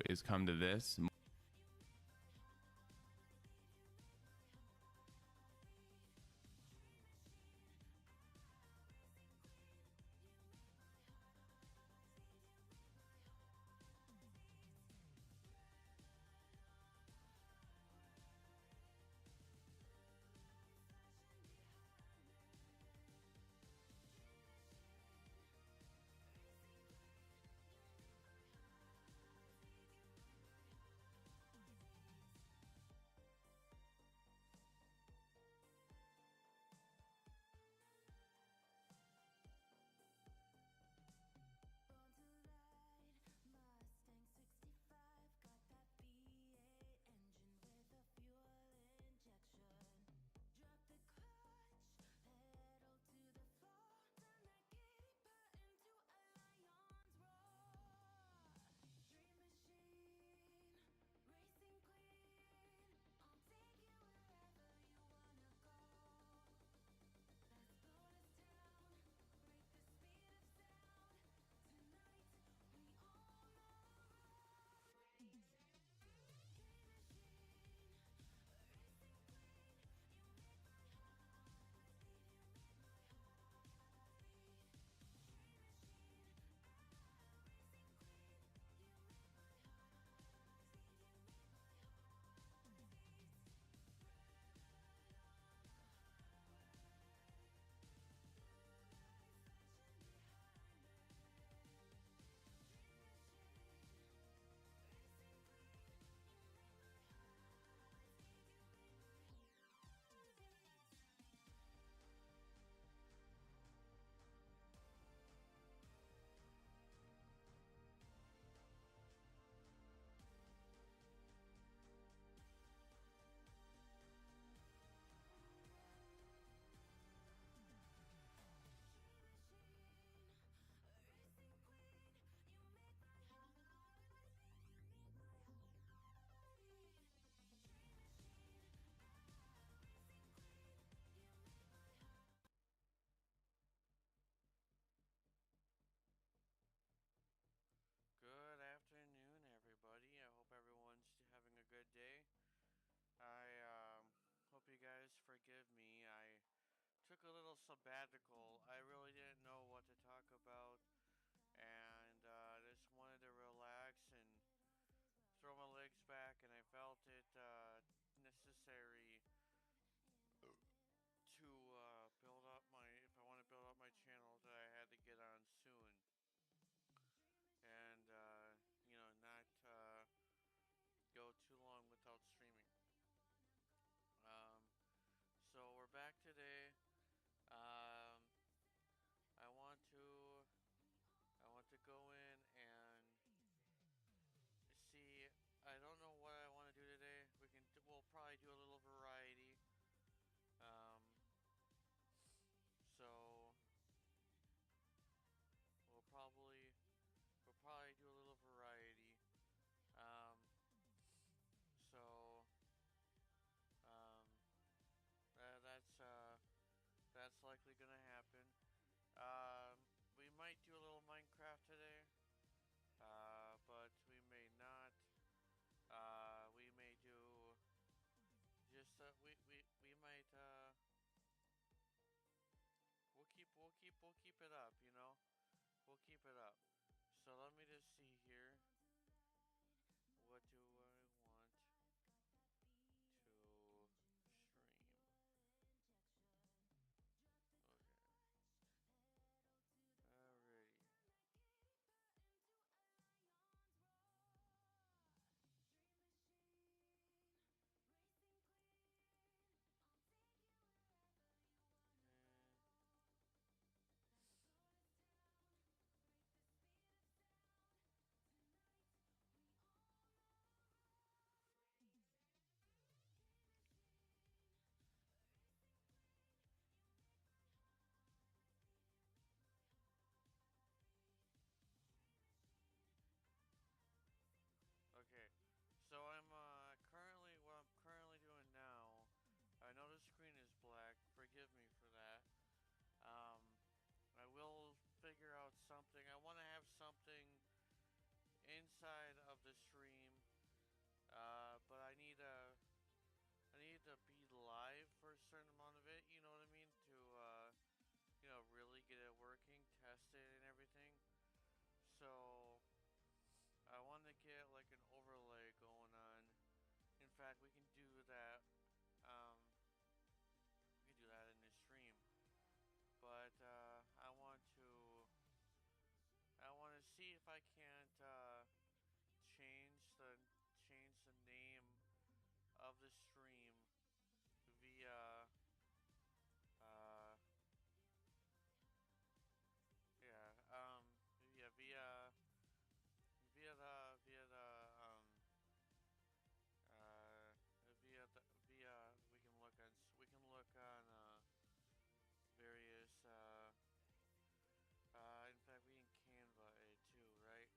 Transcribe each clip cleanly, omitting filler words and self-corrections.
is come to this. Good afternoon, everybody. I hope everyone's having a good day. I hope you guys forgive me. I took a little sabbatical. I really didn't know what to talk about, and just wanted to relax and throw my legs back. And I felt it necessary to build up my. If I want to build up my channel, that I had to get on soon, and not go too long without streaming. Um, so we're back today. Um, I want to I want to go in and see. I don't know what I want to do today. We'll probably do a little variety. Um, so we'll probably we'll probably do a little variety. Um, so um, that's likely gonna happen. Um, we might do a little Minecraft today. But we may not. We may do just we might we'll keep it up, you know. We'll keep it up. So let me just see here. What do I want to stream? Okay. Alrighty. inside of the stream. But I need to be live for a certain amount of it. You know what I mean? To really get it working, test it, and everything. So I want to get like an overlay going on. In fact, we can do that. Um, we can do that in the stream. But I want to see if I can't change the change the name of the stream via uh yeah yeah via the uh via we can look on various in fact we can Canva it too, right?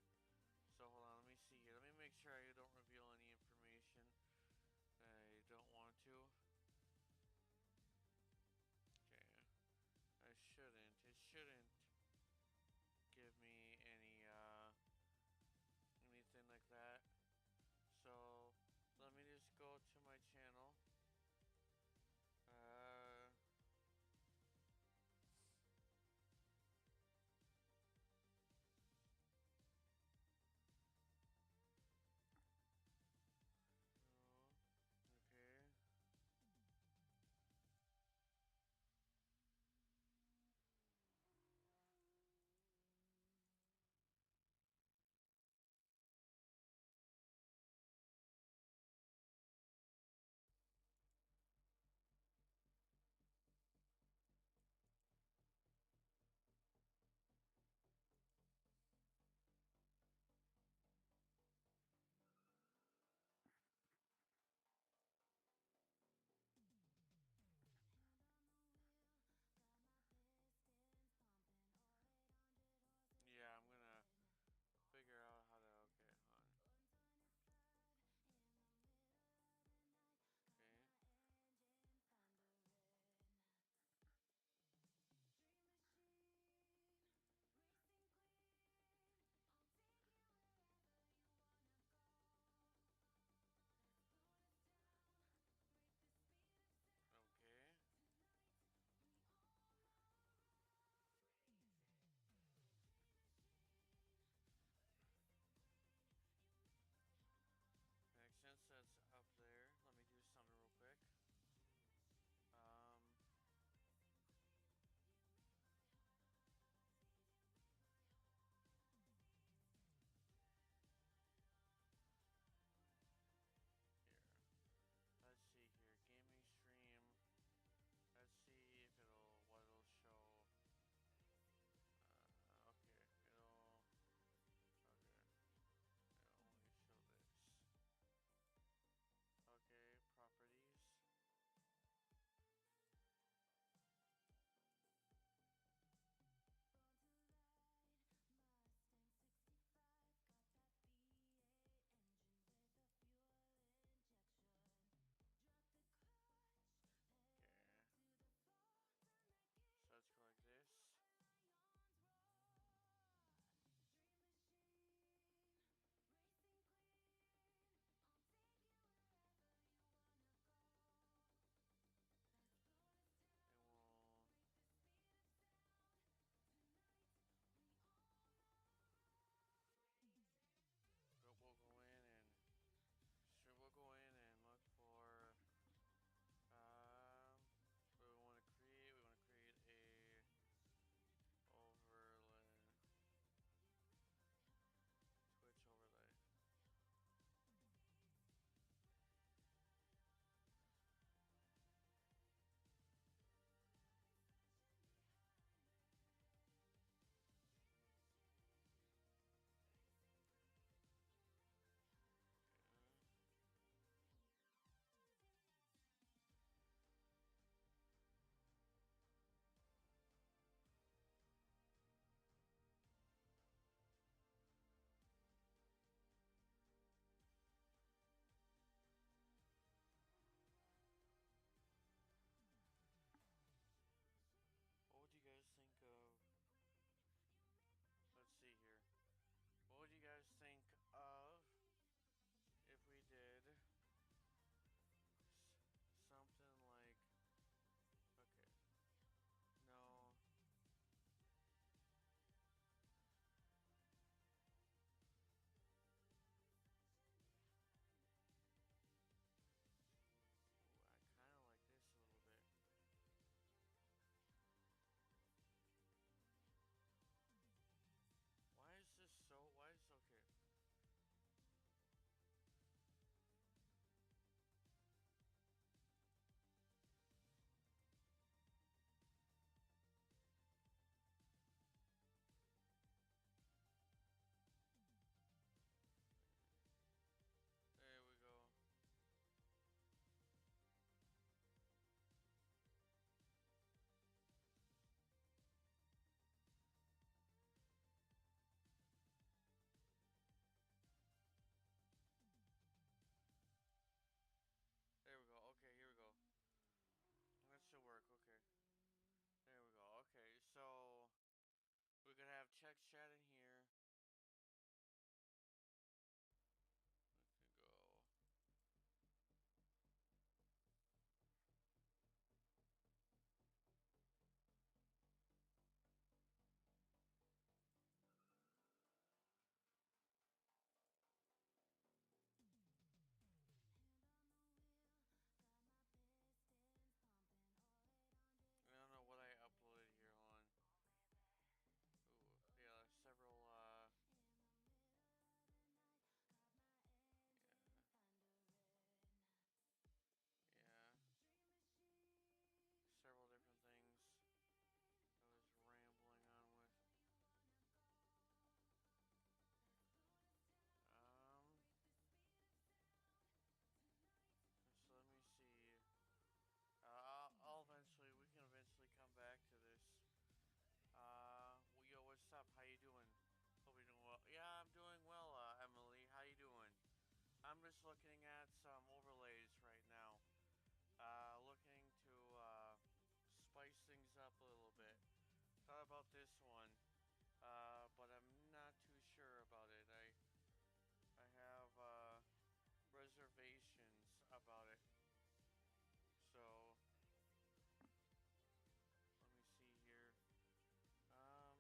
I'm just looking at some overlays right now. Looking to spice things up a little bit. Thought about this one, but I'm not too sure about it. I have reservations about it. So let me see here. Um, yeah, maybe not.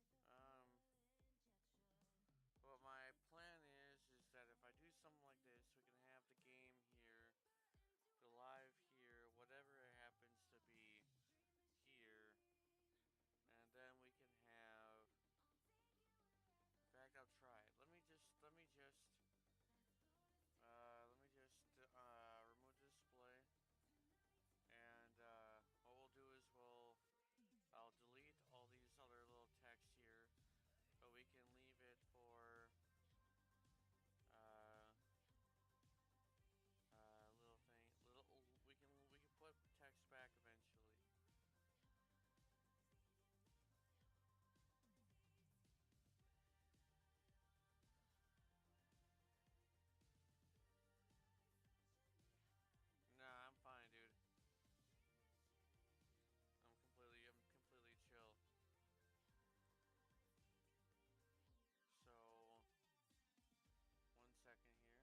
Maybe not. Um, but my plan is that if I do something like this, we can have the game here, the live here, whatever it happens to be here, and then we can have. In fact, I'll try it. Let me just remove the display, and what we'll do is I'll delete all these other little text here, but we can leave it for uh, little thing, we can put text back eventually. Nah, I'm fine, dude. I'm completely chill. So, 1 second here.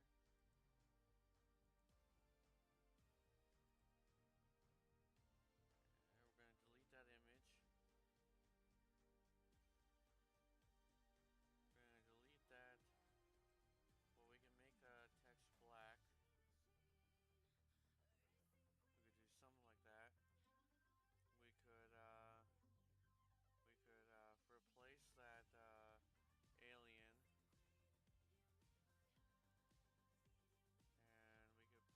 And we're gonna delete that image. We're gonna delete that. Well, we can make the text black. We could do something like that. We could, uh, we could, replace that, alien.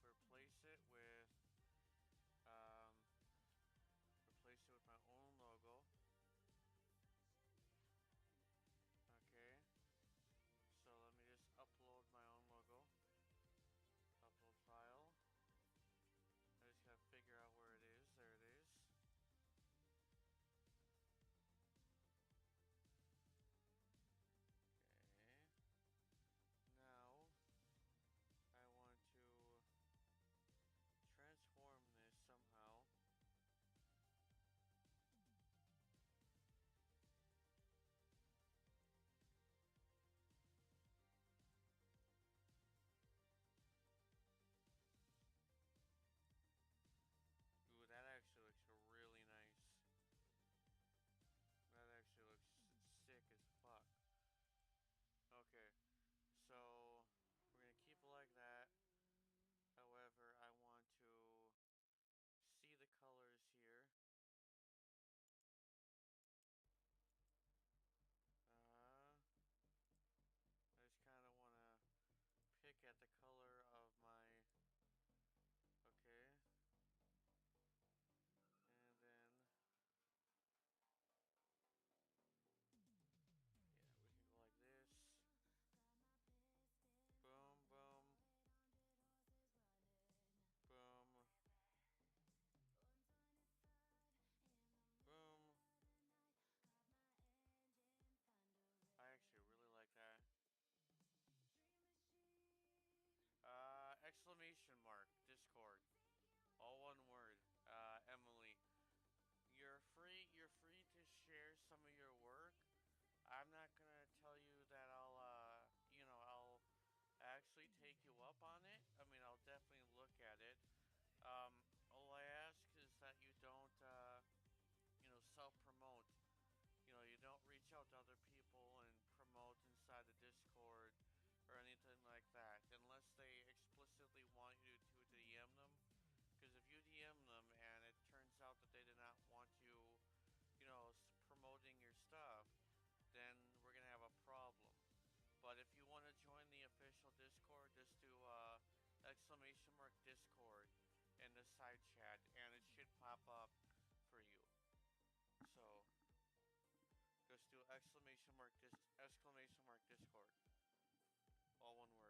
And we could replace it with, um, replace it with my own logo. Okay. So let me just upload my own logo. Upload file. I just gotta figure out where it is. There it is. Okay. Now I want to transform this somehow. Ooh, that actually looks really nice. That actually looks sick as fuck. Okay, so we're gonna keep it like that. However, I want to see the colors here. I just kind of want to pick at the color of my. Okay, and then yeah, we can go like this. Boom, boom, boom, boom. I actually really like that. Exclamation mark, Discord. All one word. Emily. You're free to share some of your work. I'm not gonna tell you that I'll actually take you up on it. I mean, I'll definitely look at it. All I ask is that you don't, self-promote. You don't reach out to other people and promote inside the Discord or anything like that, unless they explicitly want you to DM them. Because if you DM them and it turns out that they did not want you, promoting your stuff, then we're gonna have a problem. But if you want to join the official Discord, just do exclamation mark Discord in the side chat, and it should pop up for you. So just do exclamation mark Discord, all one word.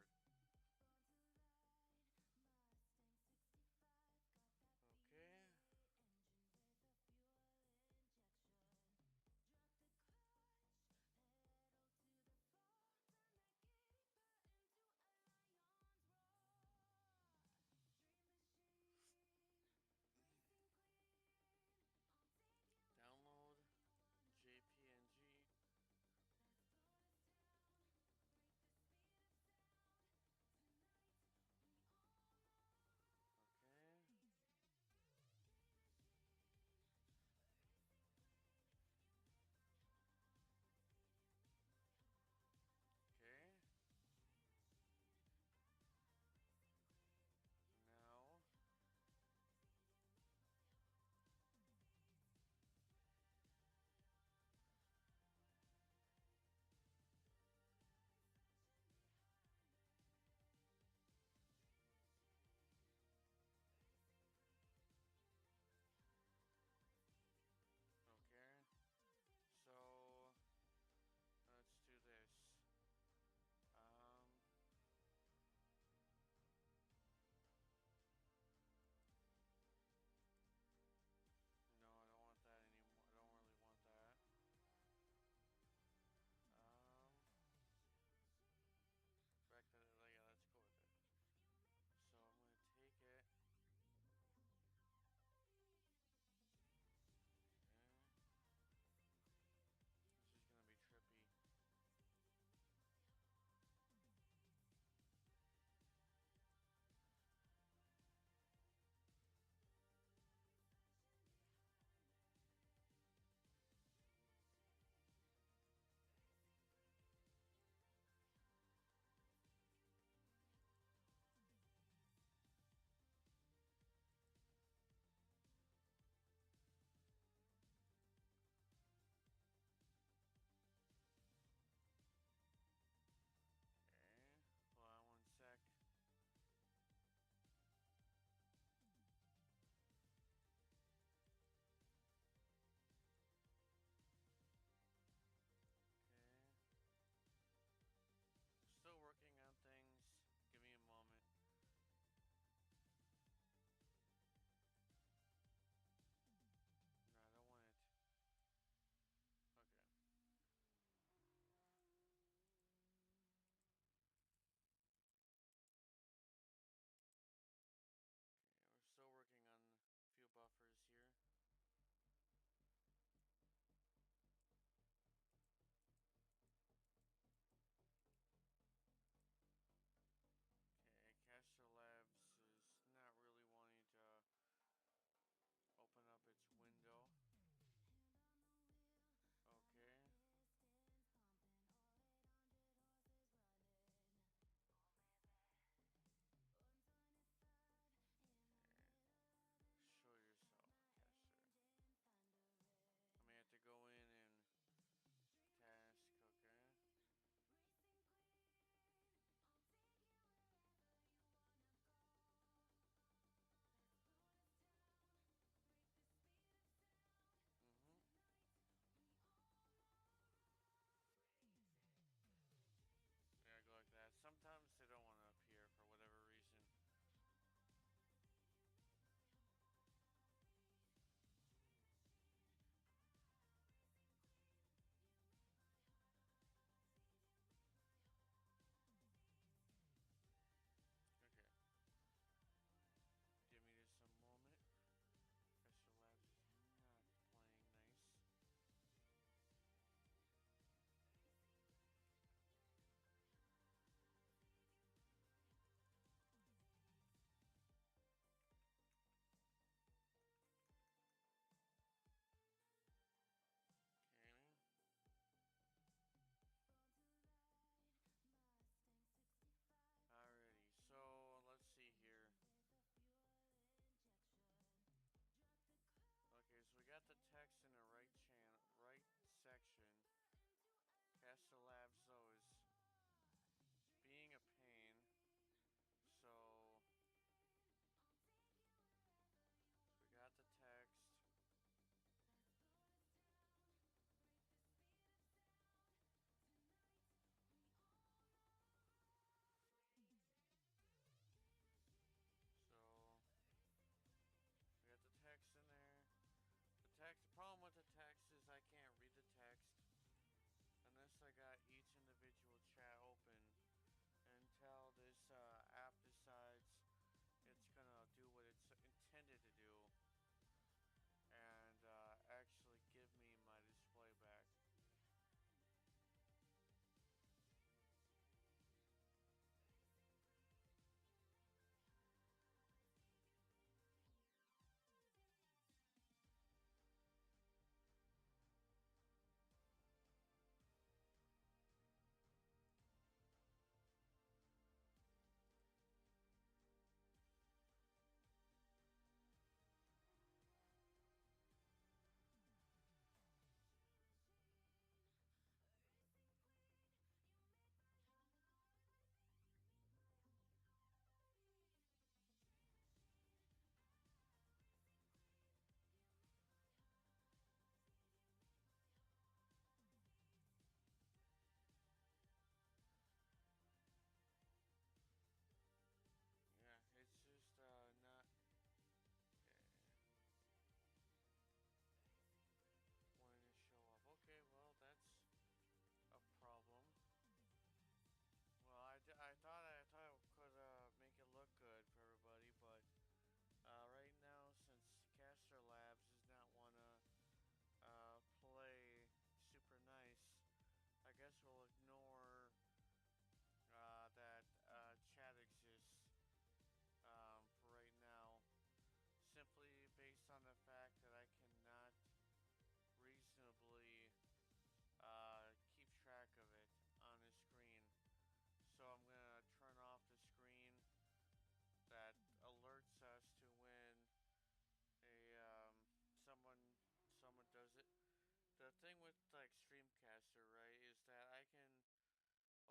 thing with like Streamcaster, right, is that I can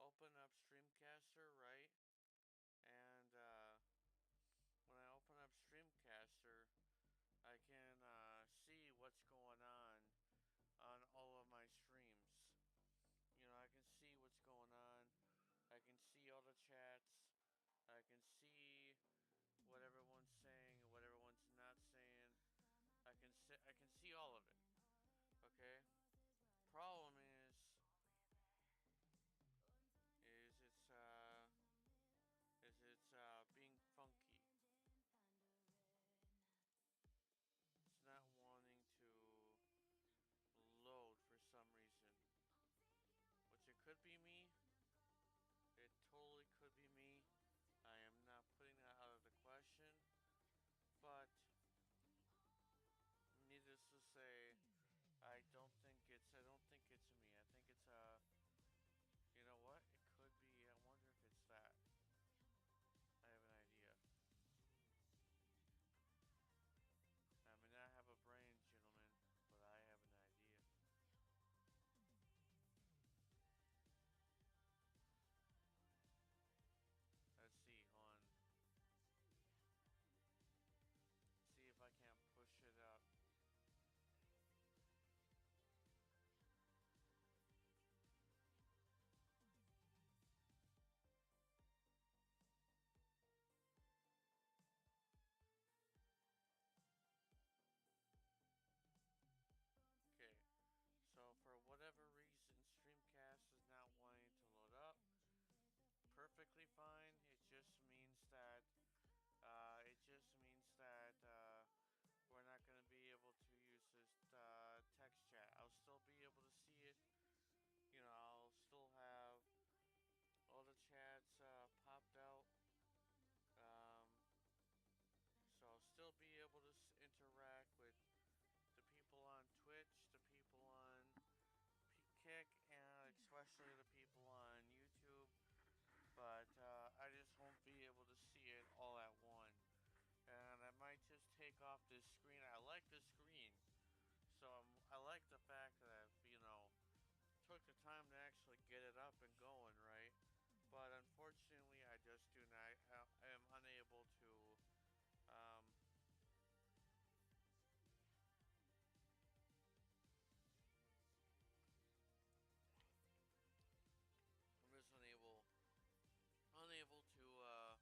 open up Streamcaster, right, and when I open up Streamcaster, I can see what's going on all of my streams. You know, I can see what's going on. I can see all the chats. I can see what everyone's saying, what everyone's not saying. I can see all of it. Okay. Problem is it's being funky. It's not wanting to load for some reason. Which it could be me. It totally could be me. I am not putting that out of the question. But needless to say, I don't think it's me. I think it's you know what? It could be. I wonder if it's that. I have an idea. I may not have a brain, gentlemen, but I have an idea. Let's see, hold on. See if I can't push it up. Okay, so for whatever reason, Streamcast is not wanting to load up. Perfectly fine. It just means that we're not gonna be able to use this text chat. I'll still be able to see it. You know, I'll still have all the chats popped out. Um, so I'll still be able to interact with the people on Twitch, the people on Kick, and especially the people on YouTube. But I just won't be able to see it all at once. And I might just take off this screen. I like the screen, so I like the fact that I've, you know, took the time to actually get it up and going, right? But unfortunately, I just do not. I am unable to. I'm just unable to. Um,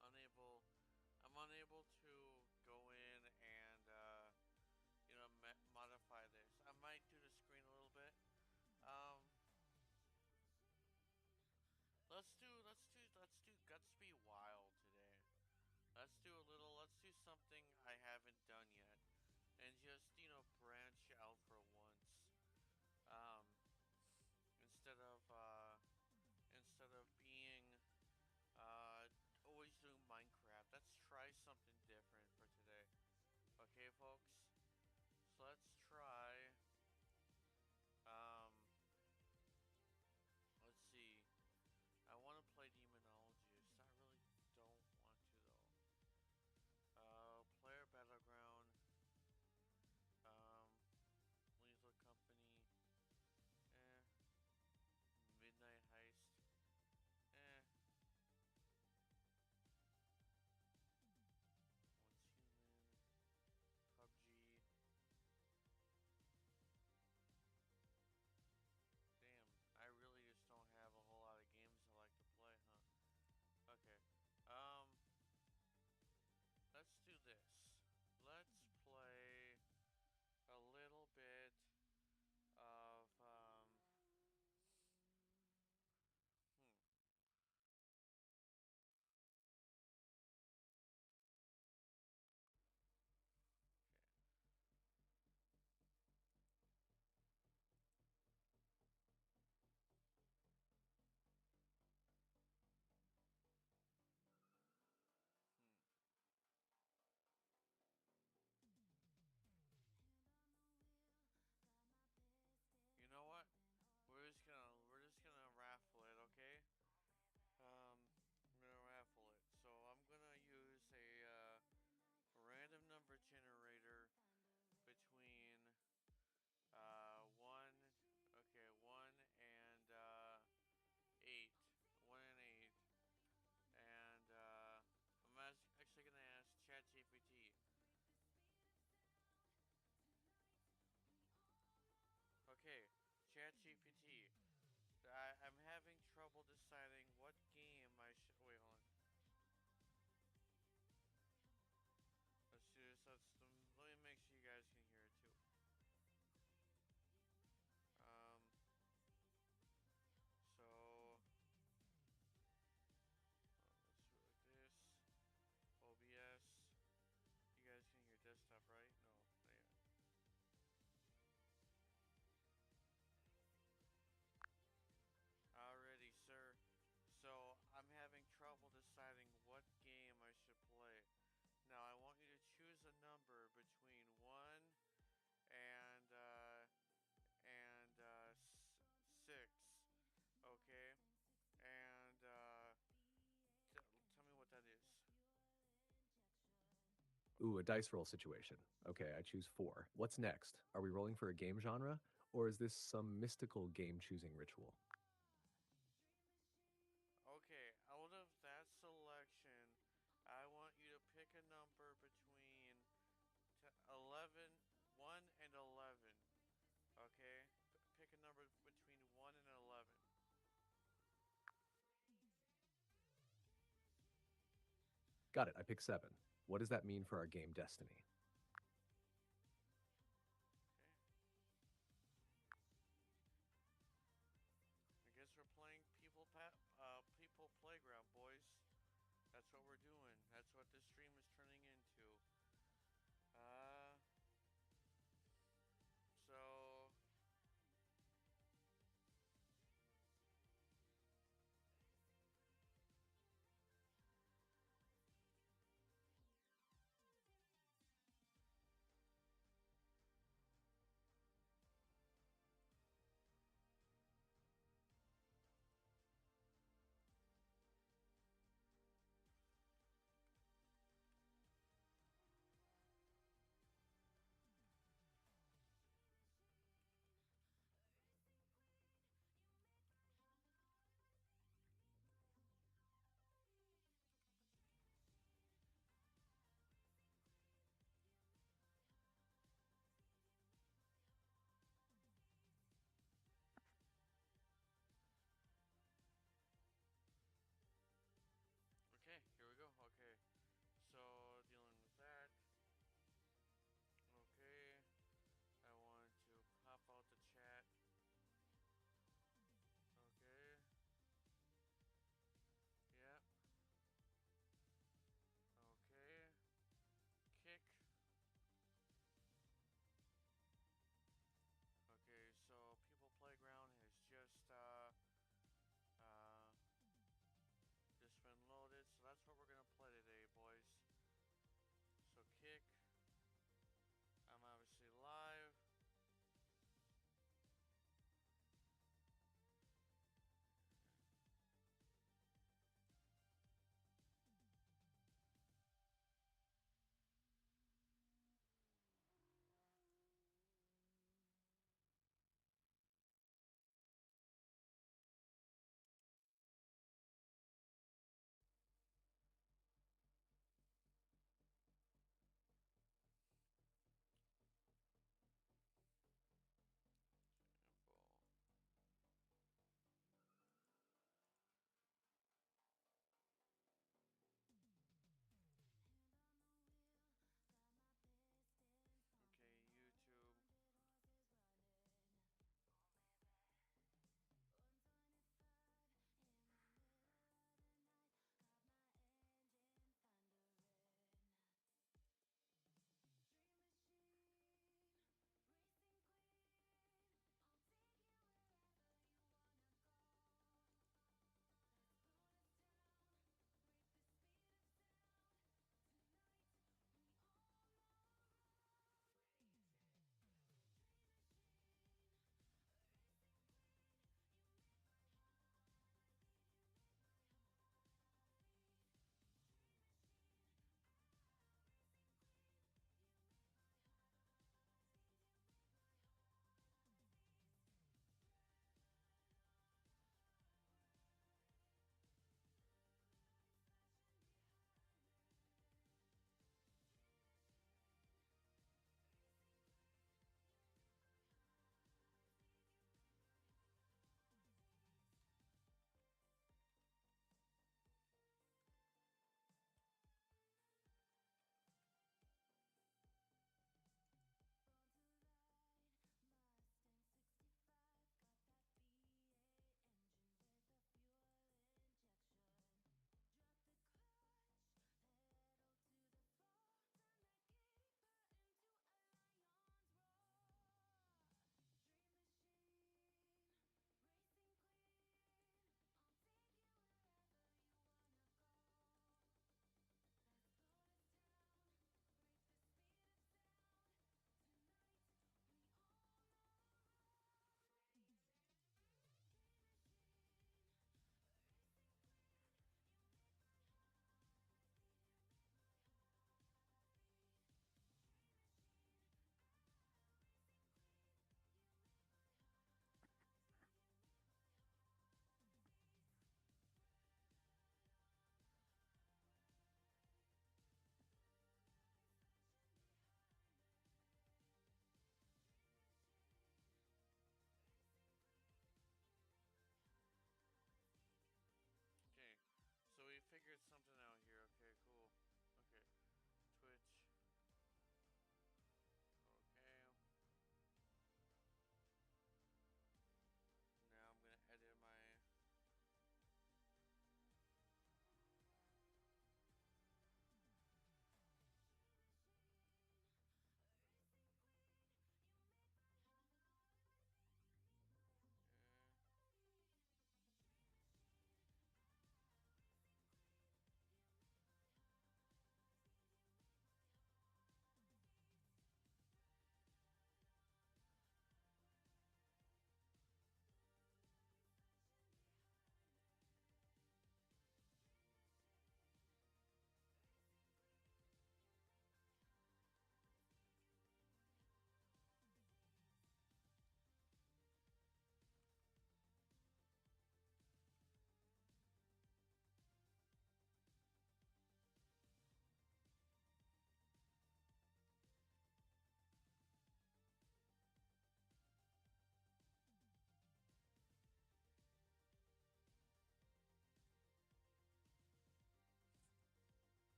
Unable. I'm unable to go in and you know modify this. I might do the screen a little bit. Um, let's do Gutsby Wild today. Let's do something I haven't done yet, and just you know branch out for once. Um, instead of being uh always doing Minecraft. Let's try something different for today. Okay, folks. So let's try. Um, let's see. I want to play Demonologist. I really don't want to though. Player Battleground. Um, Lethal Company. Eh. Midnight Heist. Eh. Once Human. PUBG. Ooh, a dice roll situation. Okay, I choose four. What's next? Are we rolling for a game genre, or is this some mystical game choosing ritual? Okay, out of that selection, I want you to pick a number between 11, 1 and 11. Okay? Pick a number between 1 and 11. Got it, I pick seven. What does that mean for our game Destiny? Okay? I guess we're playing People Playground, boys. That's what we're doing. That's what this stream is turning into. Uh, so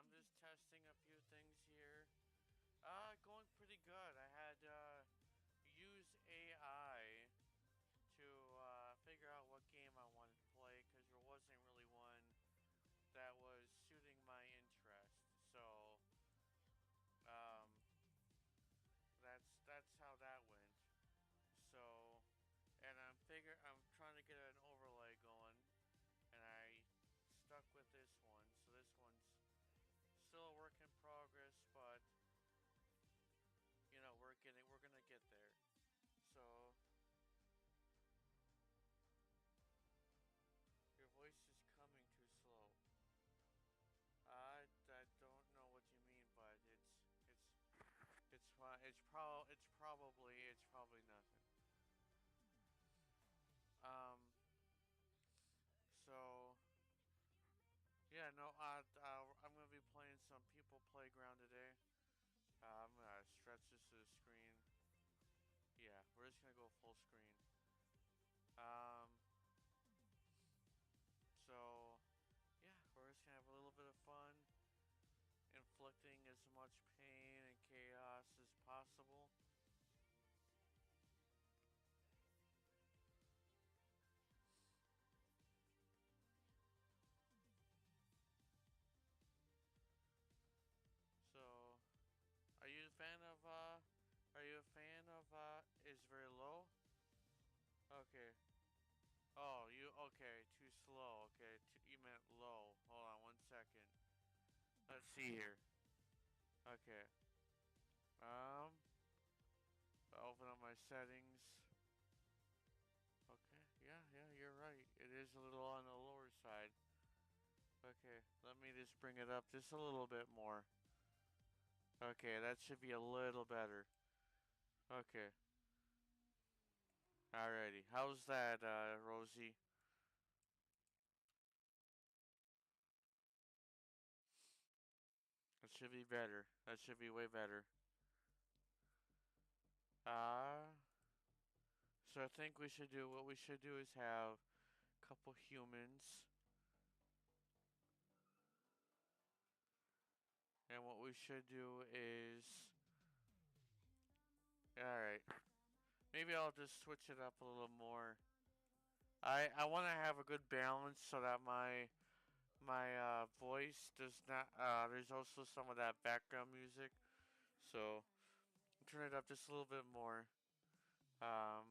I'm just testing a few things here. Going pretty good. I had use AI to figure out what game I wanted to play because there wasn't really one that was suiting my interest. So um, that's how that went. So I'm trying to get an overlay going, and I stuck with this one. So this one's still a work in progress, but we're gonna get there. So your voice is coming too slow. I don't know what you mean, but it's fine. It's probably nothing. Um. So yeah, no. I'm gonna be playing some People Playground today. I'm gonna stretch this to the screen. Yeah, we're just gonna go full screen. Um. So yeah, we're just gonna have a little bit of fun, inflicting as much pain and chaos as possible. So, are you a fan of is very low? Okay. Oh, you okay, too slow. Okay, you meant low. Hold on 1 second. Let's see here. Okay. Um, open up my settings. Okay. Yeah, yeah, you're right. It is a little on the lower side. Okay, let me just bring it up just a little bit more. Okay, that should be a little better. Okay. Alrighty. How's that, Rosie? That should be better. That should be way better. Uh, so I think what we should do is have a couple humans. And what we should do is, alright, maybe I'll just switch it up a little more. I want to have a good balance so that my voice does not, there's also some of that background music. So, turn it up just a little bit more. Um,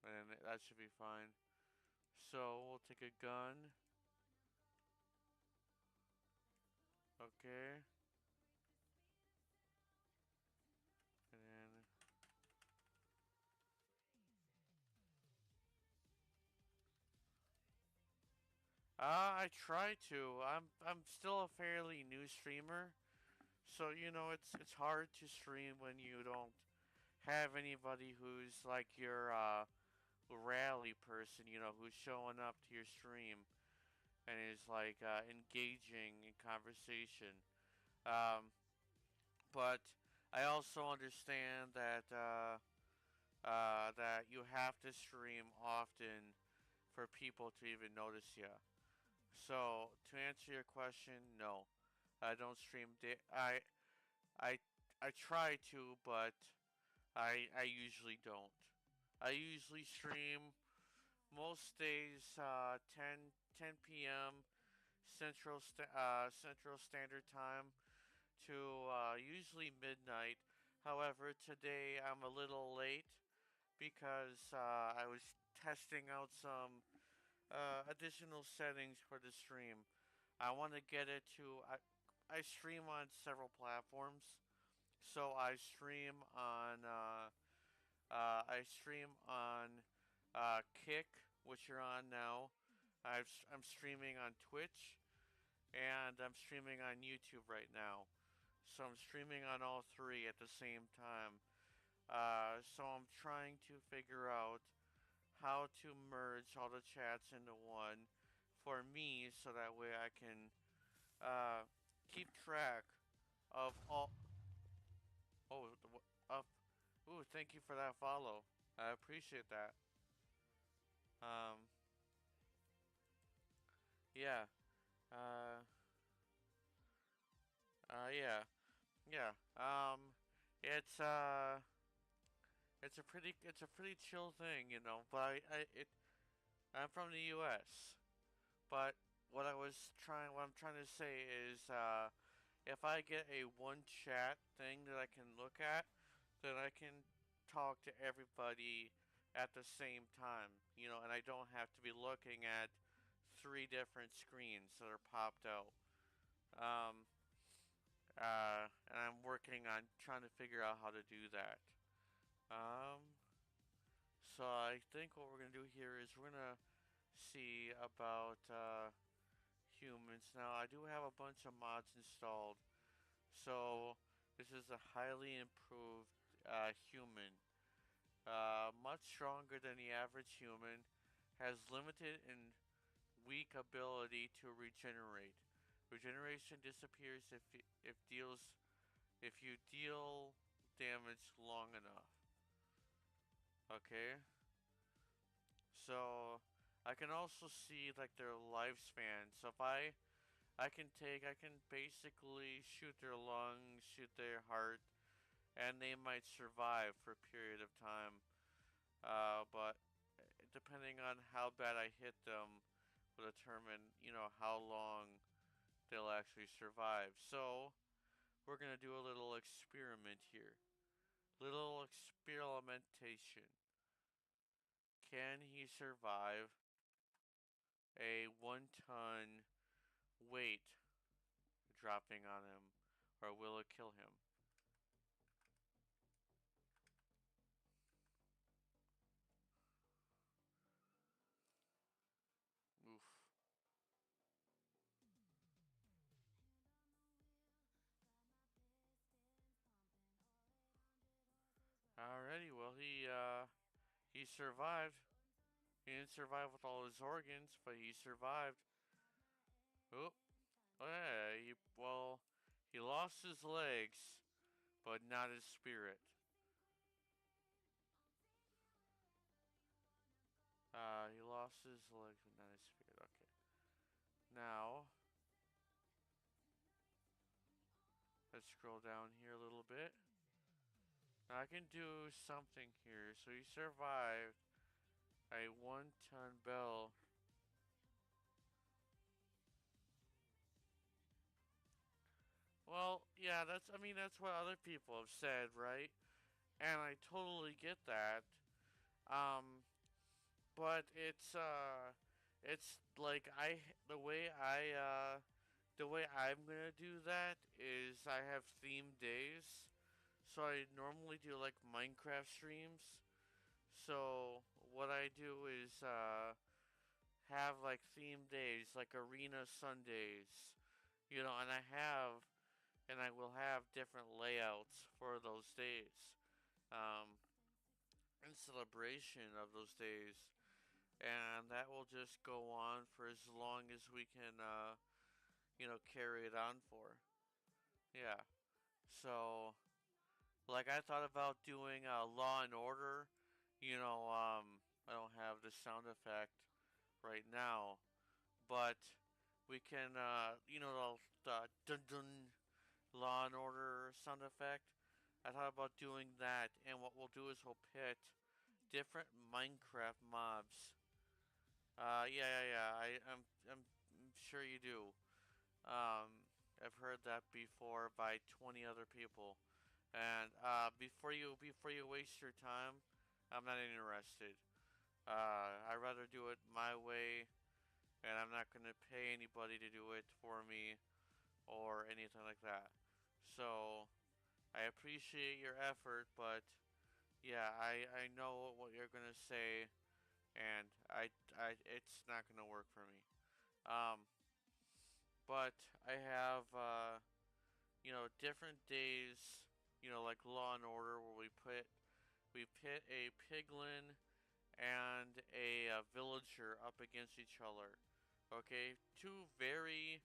and that should be fine. So, we'll take a gun. Okay. And then I try to. I'm still a fairly new streamer, so it's hard to stream when you don't have anybody who's like your rally person, who's showing up to your stream and is like engaging in conversation. Um, but I also understand that you have to stream often for people to even notice you. So to answer your question, no, I don't stream. I I try to, but I usually don't. I usually stream most days 10 p.m. Central Standard Time to usually midnight. However, today I'm a little late because I was testing out some additional settings for the stream. I want to get it to. I stream on several platforms, so I stream on Kick, which you're on now. I'm streaming on Twitch, and I'm streaming on YouTube right now. So I'm streaming on all three at the same time. So I'm trying to figure out how to merge all the chats into one for me, so that way I can keep track of all. Oh, ooh, thank you for that follow. I appreciate that. Um, yeah. Uh, Yeah, yeah. It's a pretty chill thing, you know. But I'm from the U.S. But what I'm trying to say is, if I get a one chat thing that I can look at, then I can talk to everybody at the same time, you know, and I don't have to be looking at three different screens that are popped out. Um, and I'm working on trying to figure out how to do that. Um, so I think what we're gonna do here is we're gonna see about humans. Now I do have a bunch of mods installed, so this is a highly improved human. Much stronger than the average human, has limited and weak ability to regenerate. Regeneration disappears if you deal damage long enough. Okay, so I can also see like their lifespan. So if I can basically shoot their lungs, shoot their heart, and they might survive for a period of time. But depending on how bad I hit them, will determine how long they'll actually survive. So we're gonna do a little experiment here. Little experimentation. Can he survive a 1 ton weight dropping on him, or will it kill him? Oof. Alrighty, well he survived. He didn't survive with all his organs, but he survived. Oh, yeah, he lost his legs, but not his spirit. He lost his legs, but not his spirit. Okay. Now, let's scroll down here a little bit. Now I can do something here. So he survived a 1 ton bell. Well, yeah, I mean, that's what other people have said, right? And I totally get that. Um, but it's like the way I'm gonna do that is I have theme days. So I normally do like Minecraft streams. So what I do is have like theme days, like Arena Sundays, you know, and I will have different layouts for those days, um, in celebration of those days, and that will just go on for as long as we can, carry it on for. Yeah. So, like, I thought about doing Law and Order. I don't have the sound effect right now, but we can, the dun dun Law and Order sound effect. I thought about doing that, and what we'll do is we'll pit different Minecraft mobs. Yeah. I'm sure you do. Um, I've heard that before by 20 other people. And before you waste your time, I'm not interested. I'd rather do it my way, and I'm not gonna pay anybody to do it for me or anything like that. So I appreciate your effort, but yeah, I know what you're gonna say, and it's not gonna work for me. Um, but I have different days, like Law and Order, where we pit a piglin and a villager up against each other. Okay, two very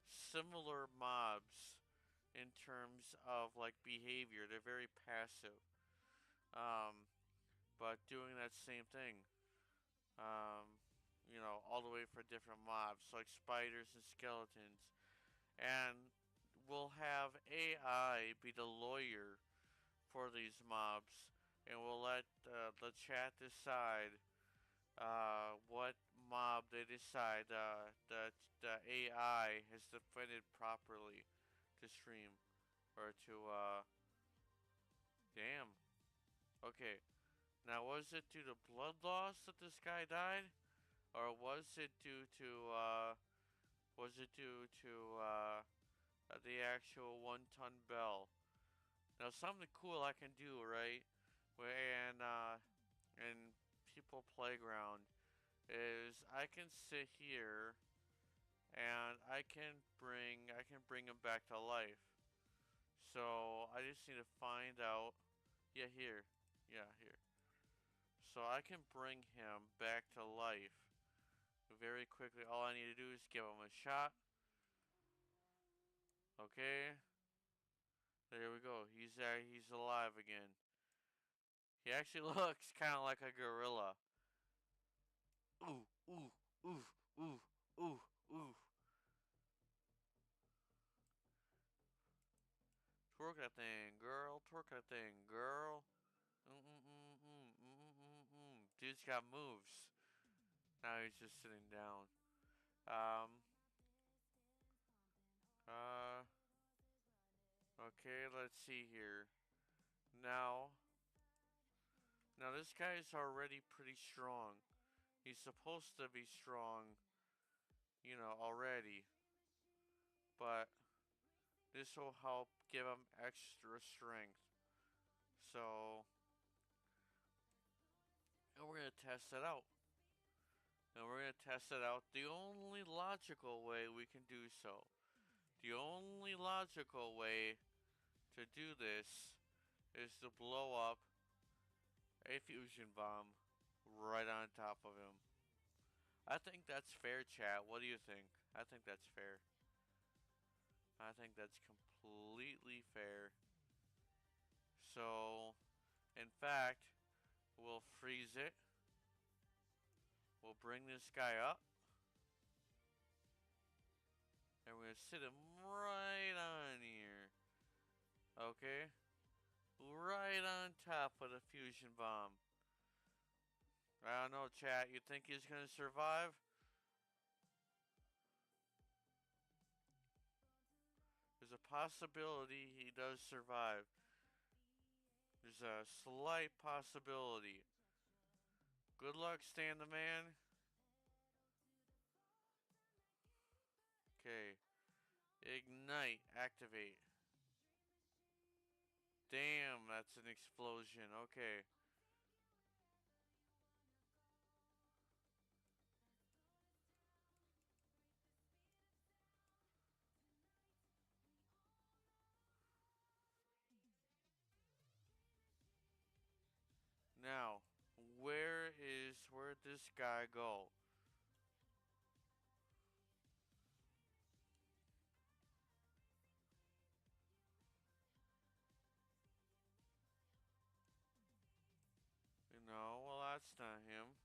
similar mobs in terms of like behavior. They're very passive, um, but doing that same thing. All the way for different mobs, like spiders and skeletons. And we'll have AI be the lawyer for these mobs, and we'll let the chat decide what mob they decide the AI has defended properly to stream or to damn. Okay, now was it due to blood loss that this guy died, or was it due to the actual 1 ton bell? Now something cool I can do, right? And in People Playground is I can sit here and I can bring him back to life. So I just need to find out. Yeah, here. Yeah, here. So I can bring him back to life very quickly. All I need to do is give him a shot. Okay. There we go. He's alive again. He actually looks kind of like a gorilla. Ooh, ooh, ooh, ooh, ooh, ooh. Twerk that thing, girl. Twerk that thing, girl. Dude's got moves. Now he's just sitting down. Um. Uh. Okay. Let's see here. Now. Now this guy is already pretty strong. He's supposed to be strong, already. But this will help give him extra strength. So, and we're gonna test it out. And we're gonna test it out the only logical way we can do so. The only logical way to do this is to blow up a fusion bomb right on top of him. I think that's fair, chat. What do you think? I think that's fair. I think that's completely fair. So, in fact, we'll freeze it. We'll bring this guy up. And we're gonna sit him right on here. Okay? Right on top of the fusion bomb. I don't know, chat. You think he's gonna survive? There's a possibility he does survive. There's a slight possibility. Good luck, Stan the Man. Okay. Ignite. Activate. Damn, that's an explosion. Okay. Now, where'd this guy go? No, well, that's not him.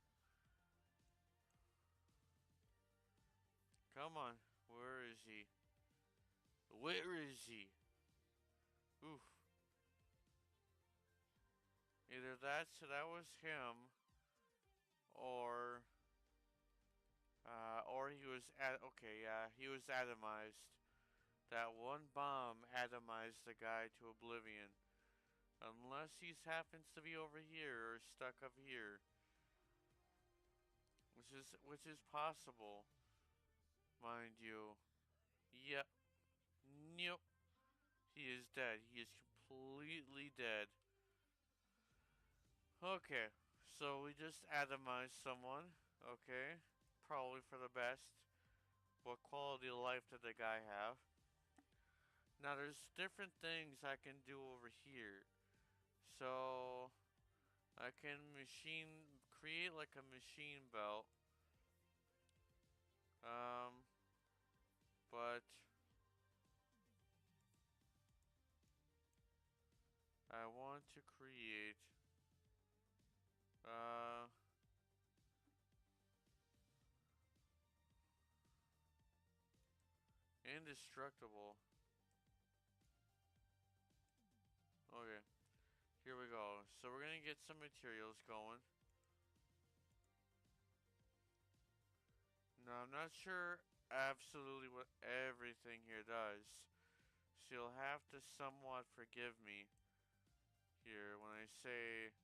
Come on. Where is he? Where is he? Oof. Either that was him, or he was okay, yeah, he was atomized. That one bomb atomized the guy to oblivion. Unless he happens to be over here or stuck up here, which is possible, mind you. Yep. Nope. He is dead. He is completely dead. Okay, so we just atomized someone. Okay, probably for the best. What quality of life did the guy have? Now there's different things I can do over here. So I can create like a machine belt. But I want to create uh indestructible. So we're gonna get some materials going. Now I'm not sure absolutely what everything here does. So you'll have to somewhat forgive me here when I say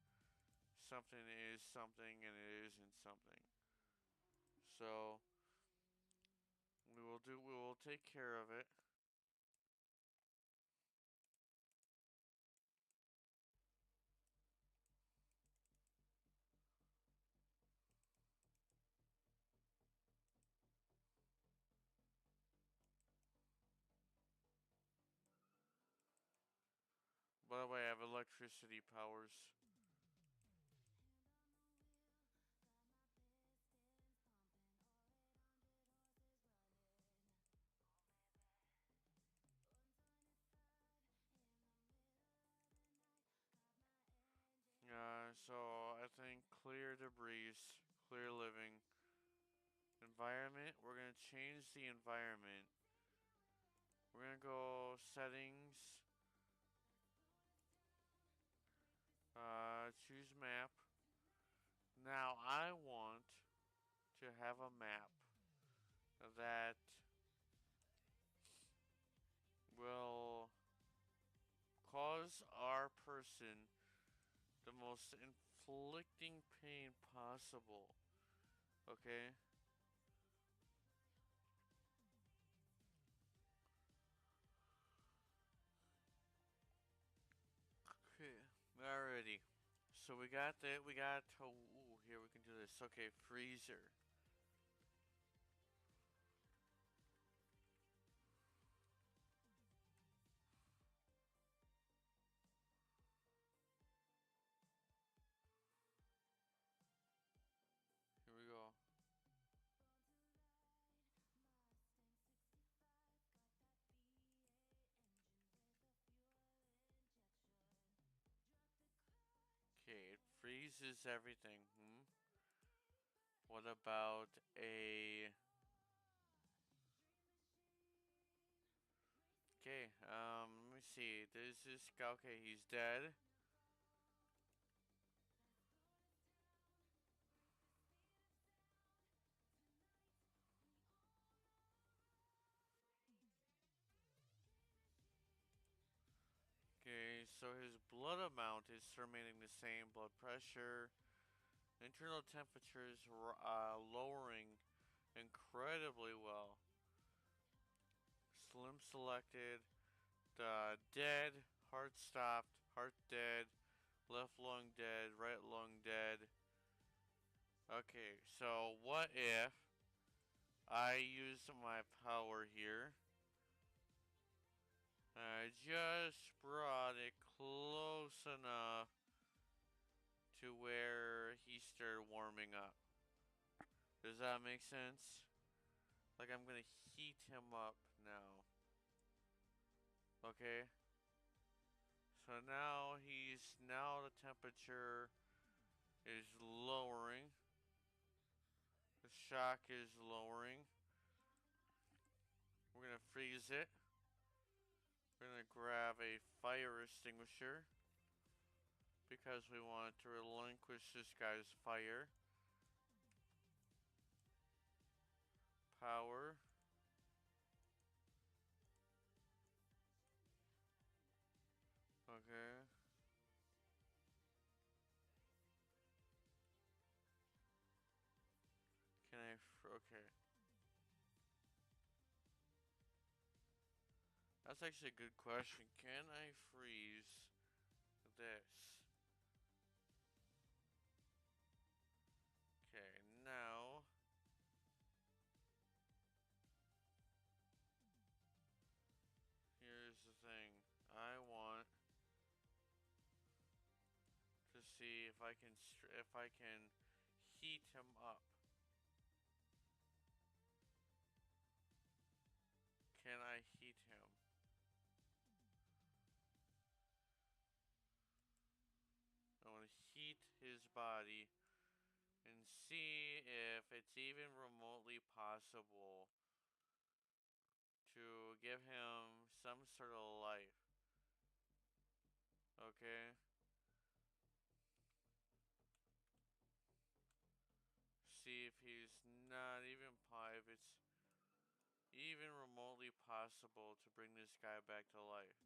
something is something and it isn't something. So we will take care of it. By the way, I have electricity powers. So I think clear debris, clear living. Environment, we're gonna change the environment. We're gonna go settings, choose map. Now I want to have a map that will cause our person the most inflicting pain possible. Okay? Okay. Alrighty. So we got that. We got. Oh, ooh, here we can do this. Okay, freezer. Here we go. Okay, it freezes everything. What about a... Okay, let me see. This is... Okay, he's dead. Okay, so his blood amount is remaining the same. Blood pressure. Internal temperature is lowering incredibly well. Slim selected. Dead. Heart stopped. Heart dead. Left lung dead. Right lung dead. Okay, so what if I use my power here? I just brought it close enough to where he started warming up. Does that make sense? Like I'm gonna heat him up now. Okay? So now the temperature is lowering. The shock is lowering. We're gonna freeze it. We're gonna grab a fire extinguisher because we want to relinquish this guy's fire. Power. Okay. Okay. That's actually a good question. Can I freeze this? Okay, now here's the thing. I want to see if I can heat him up. Can I heat him? I want to heat his body and see if it's even remotely possible to give him some sort of life. Okay? if he's not even if it's even remotely possible to bring this guy back to life.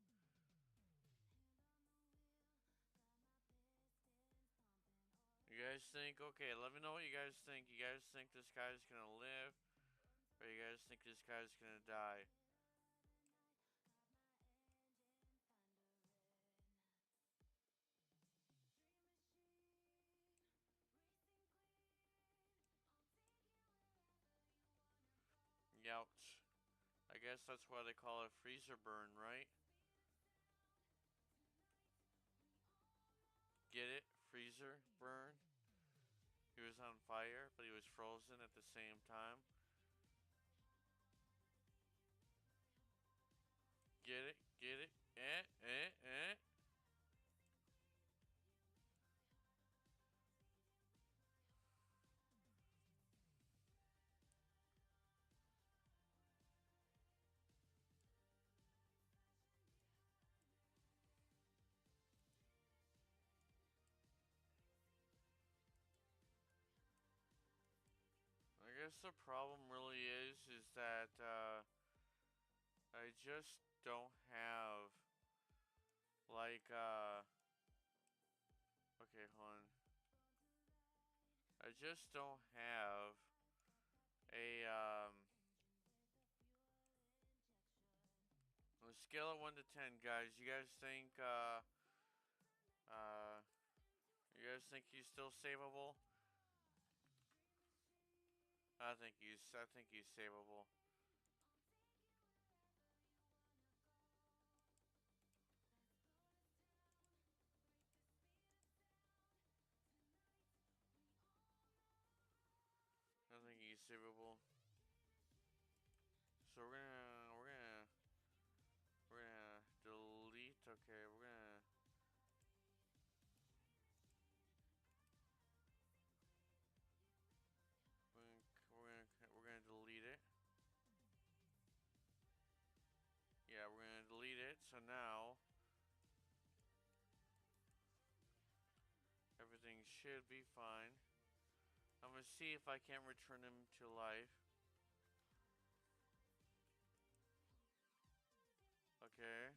You guys think, okay, let me know what you guys think. You guys think this guy's gonna live? Or you guys think this guy's gonna die? Youch. I guess that's why they call it freezer burn, right? Get it? Freezer burn? He was on fire, but he was frozen at the same time. Get it? Get it? Eh? I guess the problem really is that I just don't have like okay, hold on. I just don't have a on a scale of 1 to 10, guys. Uh you guys think he's still savable? I think he's savable. I think he's savable. So we're gonna delete. Okay, we're gonna delete it. Yeah, we're gonna delete it. So now everything should be fine. I'm gonna see if I can return him to life. Okay.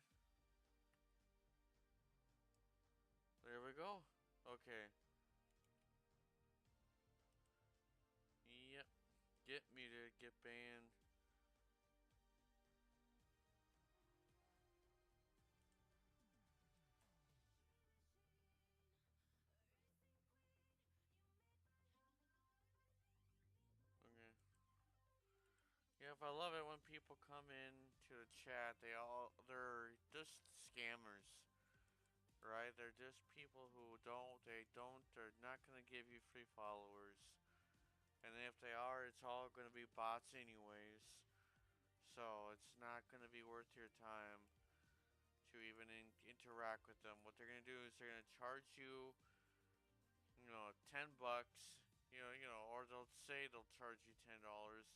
There we go. Okay. Yep. Get muted. Get banned. Okay. Yeah, if I love it when people come in to the chat, they're just scammers, right? They're just people who they're not gonna give you free followers. And if they are, it's all gonna be bots anyways. So it's not gonna be worth your time to even interact with them. What they're gonna do is they're gonna charge you, $10. Or they'll say they'll charge you $10,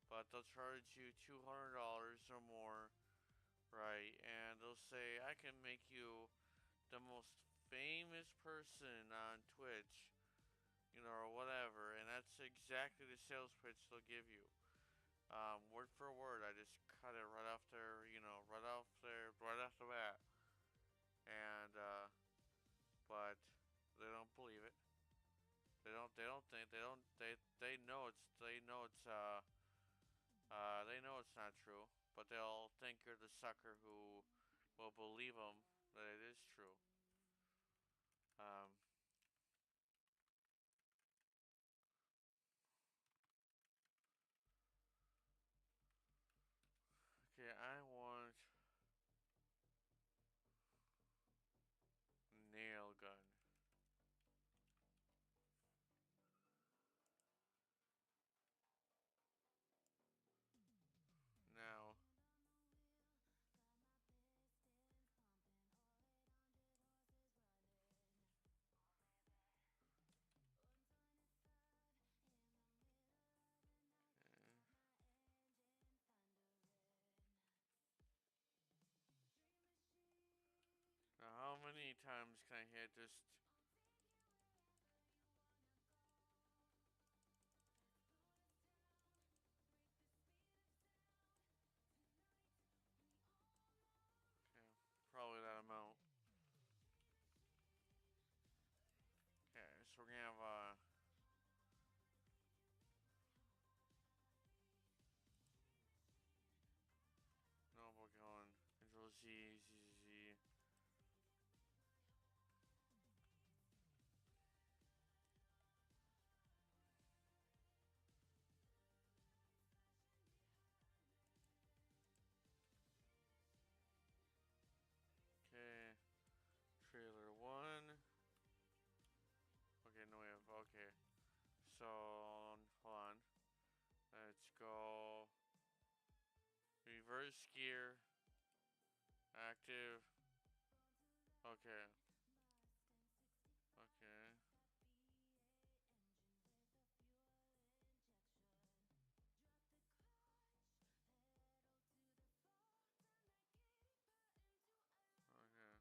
but they'll charge you $200 or more, right? And they'll say, I can make you the most famous person on Twitch, or whatever. And that's exactly the sales pitch they'll give you. Word for word, I just cut it right off there, right off the bat. And, but they don't believe it. They know it's not true, but they'll think you're the sucker who will believe them that it is true. Um, okay, I want nail gun. Now, okay. Now how many times can I hit this? have Noble going. Control Z, Z, Z. Okay. Trailer 1. Okay, no, we have. Okay. So, hold on. Let's go. Reverse gear. Active. Okay. Okay. Okay.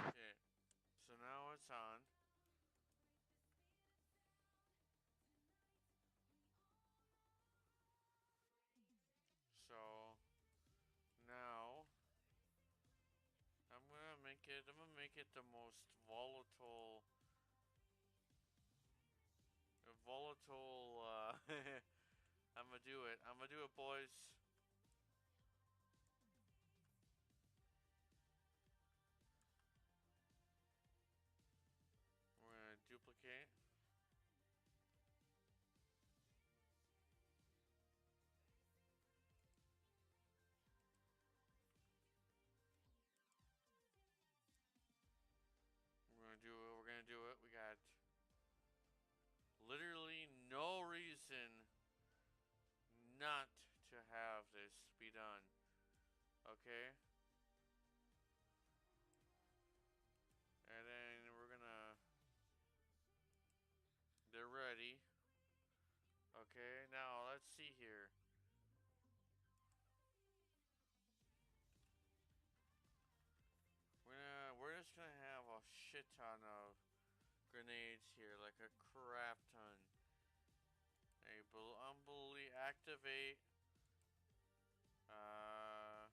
Okay. So now it's on. So now I'm gonna make it the most volatile I'm gonna do it. I'm gonna do it, boys. We're gonna duplicate. We're gonna do it. We got literally no reason not to have this be done. Okay? And then we're gonna. They're ready. Okay, now let's see here. We're just gonna have a shit ton of grenades here, like a crap ton. Unbelievable. Activate. Uh.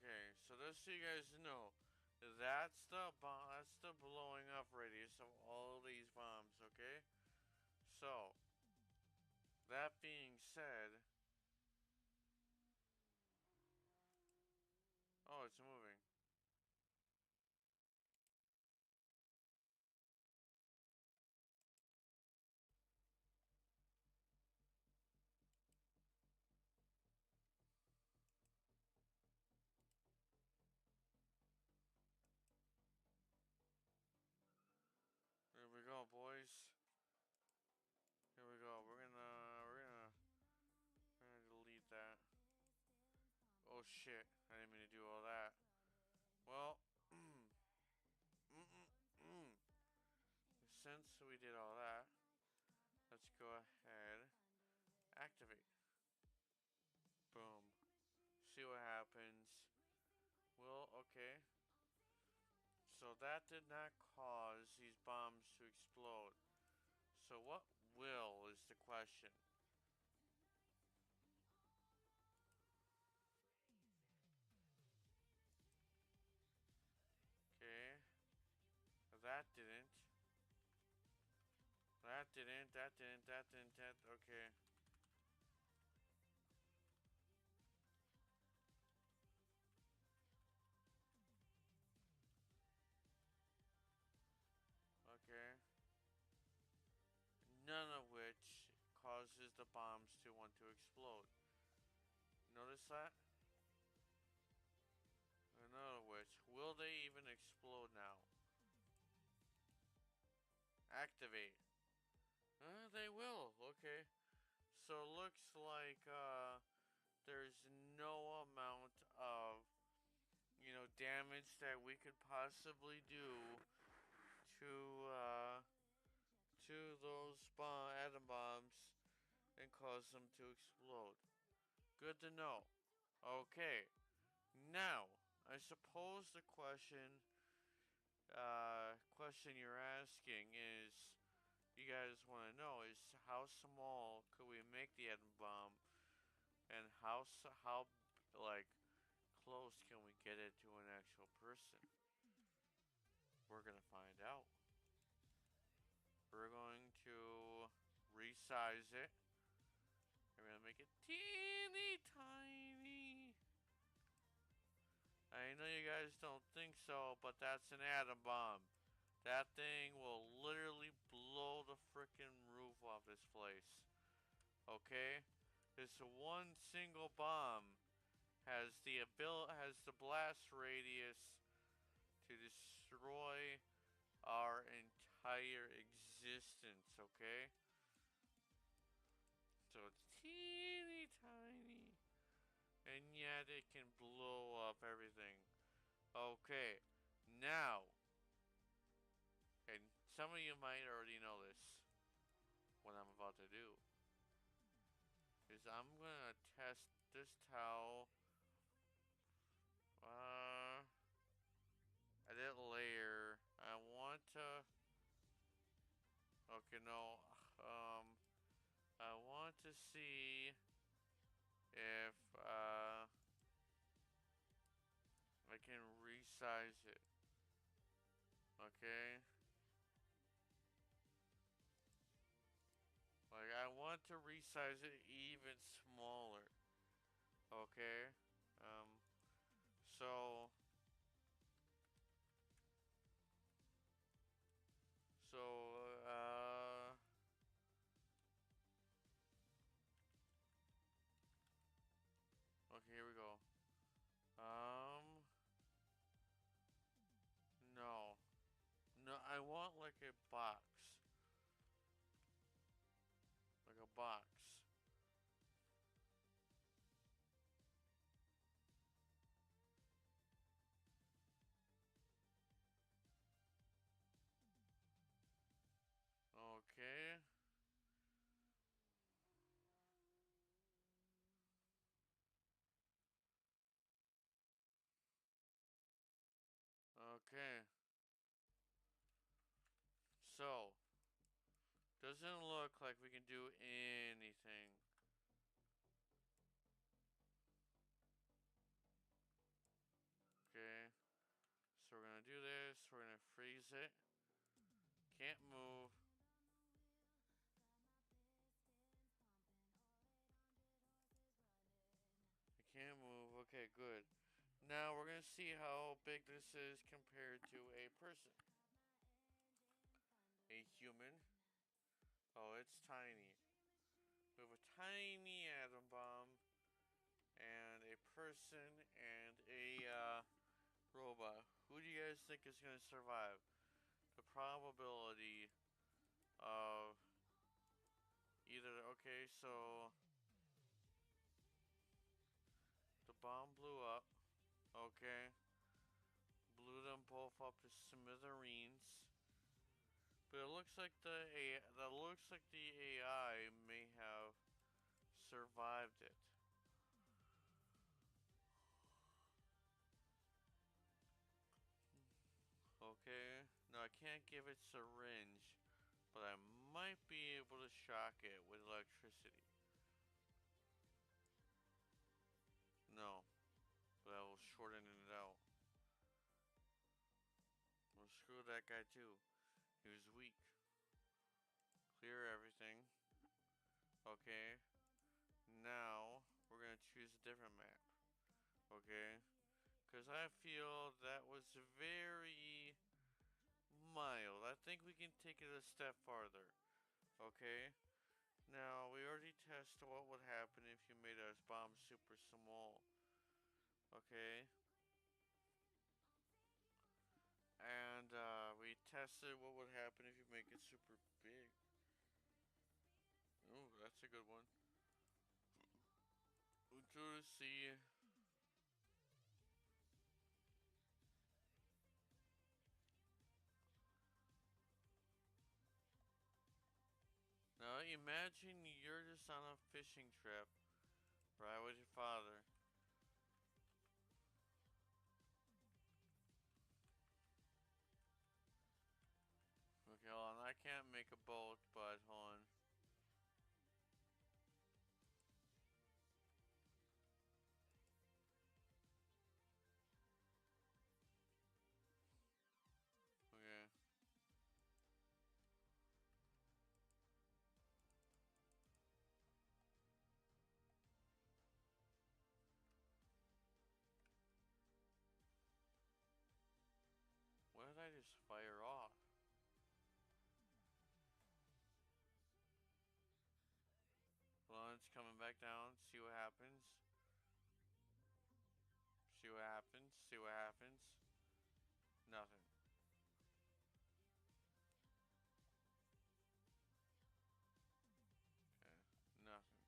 Okay, so just so you guys know, that's the blowing up radius of all these bombs. Okay, so that being said, oh, it's moving. Here we go, boys. Here we go. We're gonna delete that. Oh shit! I didn't mean to do all that. Well, since we did all that, let's go ahead, activate. Boom. See what happens. Well, okay. So that did not cause these bombs to explode. So what will is the question. Okay. That didn't. That didn't. That didn't. That didn't. That. Okay. Okay. None of which causes the bombs to want to explode. Notice that? None of which. Will they even explode now? Activate. they will. Okay. So it looks like there's no amount of damage that we could possibly do to uh, to those atom bombs and cause them to explode. Good to know. Okay, now I suppose the question you're asking is, you guys want to know, is how small could we make the atom bomb, and how like close can we get it to an actual person? We're gonna find out. We're going to resize it. We're gonna make it teeny tiny. I know you guys don't think so, but that's an atom bomb. That thing will literally blow the freaking roof off this place. Okay? This one single bomb has the blast radius to destroy our entire existence, okay? So it's teeny tiny, and yet it can blow up everything. Okay, now, and some of you might already know this, what I'm about to do is I'm gonna test this towel, edit layer. I want to, okay, no, um, I want to see if I can resize it. Okay? Like, I want to resize it even smaller. Okay? Um, so, so, uh, okay, here we go. Um, no. No, I want like a box. Like a box. Okay. Okay. So, doesn't look like we can do anything. Okay. So we're gonna do this. We're gonna freeze it. Can't move. I can't move. Okay, good. Now we're gonna see how big this is compared to a person. A human. Oh, it's tiny. We have a tiny atom bomb, and a person, and a robot. Who do you guys think is gonna survive? The probability of either. Okay, so the bomb blew up. Okay. Blew them both up to smithereens. But it looks like the AI may have survived it. Okay. Now I can't give it syringe, but I might be able to shock it with electricity. No, but I will shorten it out. Well, screw that guy too. He was weak. Clear everything. Okay. Now we're gonna choose a different map. Okay. Because I feel that was very mild. I think we can take it a step farther. Okay? Now, we already tested what would happen if you made our bomb super small. Okay? And we tested what would happen if you make it super big. that's a good one. Control C. Now imagine you're just on a fishing trip, right, with your father. Okay, hold on. I can't make a boat, but hold on. Okay. What did I just fire off? Well, it's coming back down. See what happens. See what happens. See what happens. Nothing. Okay. Nothing.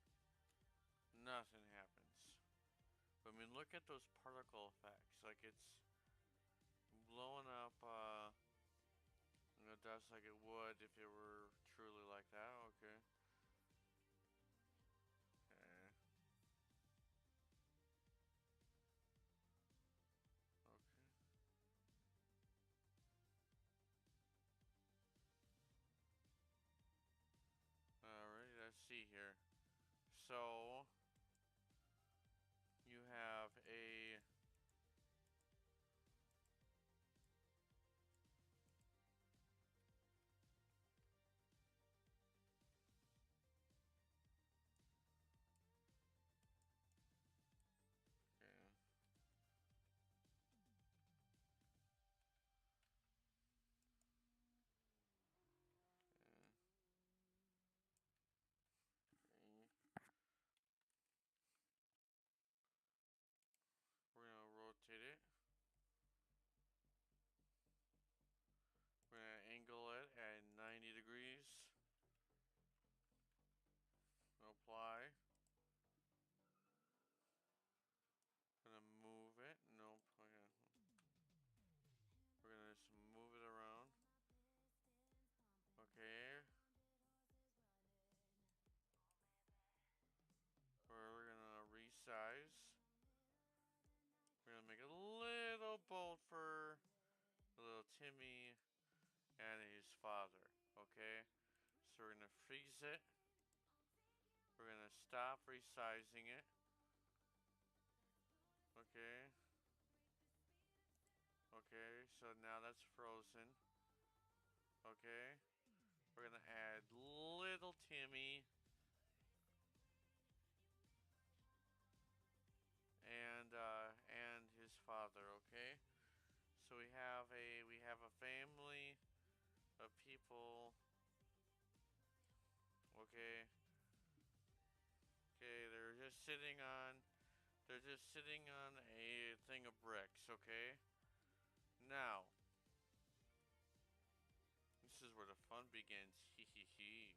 Nothing happens. But I mean, look at those particle effects. Like it's blowing up dust like it would if it were truly like that. Okay. Okay. Okay. Alright, let's see here. So you have a okay. Okay. We're gonna rotate it. We're gonna angle it at 90 degrees. Apply. Gonna move it. Nope. Okay. We're gonna just move it around. Okay. We're gonna resize. We're gonna make a little boat for little Timmy and his father. Okay. So we're gonna freeze it. We're gonna stop resizing it. Okay. Okay. So now that's frozen. Okay. We're gonna add little Timmy and his father. Okay. So we have a family of people. Okay. Okay. They're just sitting on a thing of bricks. Okay. Now this is where the fun begins. Hee hee hee.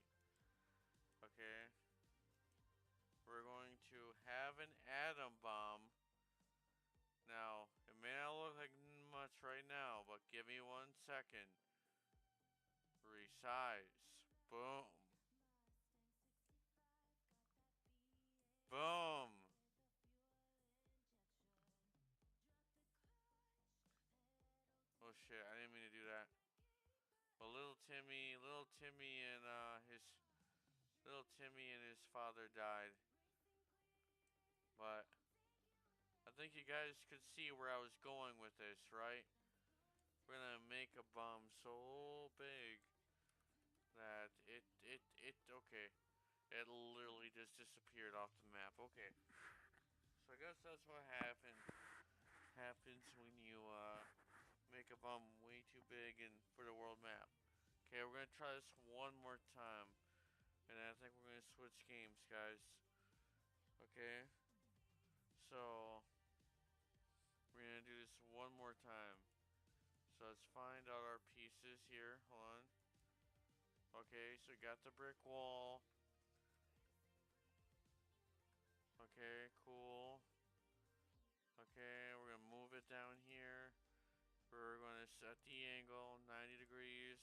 Okay. We're going to have an atom bomb. Now, it may not look like much right now, but give me 1 second. Resize. Boom. Boom. Oh shit, I didn't mean to do that. But little Timmy and his father died. But I think you guys could see where I was going with this, right? We're gonna make a bomb so big that okay. It literally just disappeared off the map. Okay. So I guess that's what happens when you make a bomb way too big and for the world map. Okay, we're gonna try this one more time. And I think we're gonna switch games, guys. Okay? So we're gonna do this one more time. So let's find out our pieces here. Hold on. Okay, so we got the brick wall. Okay, cool. Okay, we're gonna move it down here. We're gonna set the angle 90 degrees.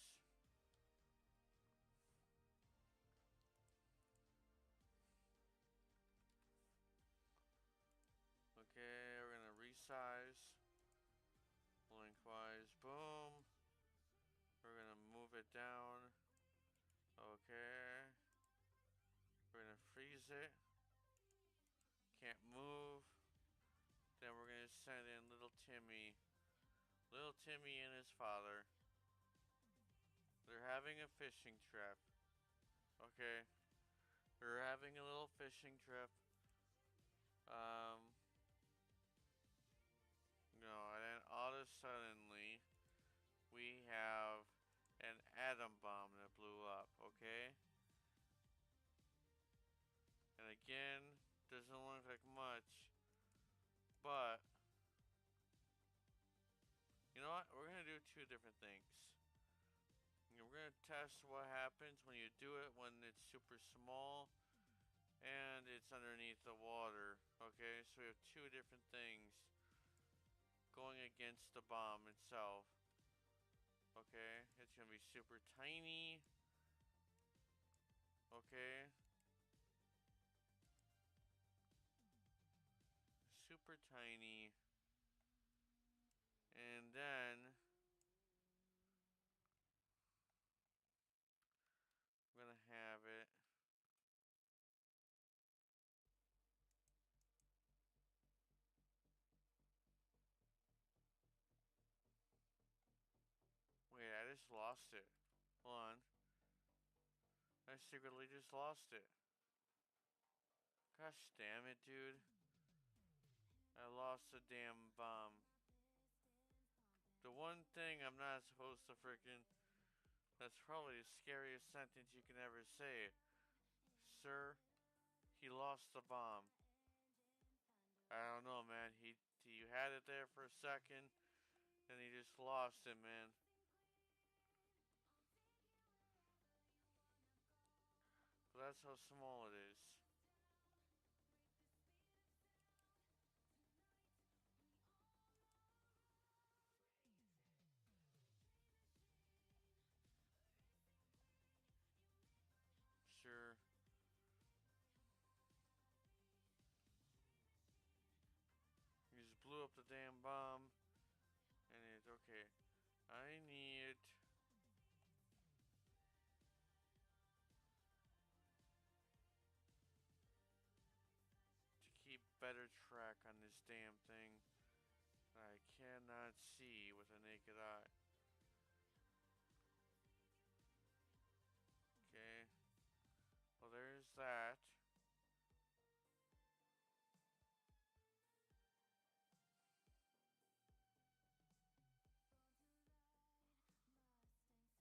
Okay, we're gonna resize lengthwise. Boom. We're gonna move it down. Okay. We're gonna freeze it. Can't move. Then we're gonna send in little Timmy. Little Timmy and his father. They're having a fishing trip. Okay. They're having a little fishing trip. Um, no, and then all of a suddenly we have an atom bomb that blew up, okay? And again, doesn't look like much, but you know what? We're gonna do two different things. We're gonna test what happens when you do it when it's super small and it's underneath the water, okay? So we have two different things going against the bomb itself. Okay, it's gonna be super tiny. Okay, super tiny. And then we're gonna have it. Wait, I just lost it. Hold on. I secretly just lost it. Gosh damn it, dude. I lost the damn bomb. The one thing I'm not supposed to freaking. That's probably the scariest sentence you can ever say. Sir, he lost the bomb. I don't know, man. He had it there for a second, and he just lost it, man. But that's how small it is. Sure. He just blew up the damn bomb, and it's okay. I need to keep better track on this damn thing that I cannot see with a naked eye. Okay. Well, there's that.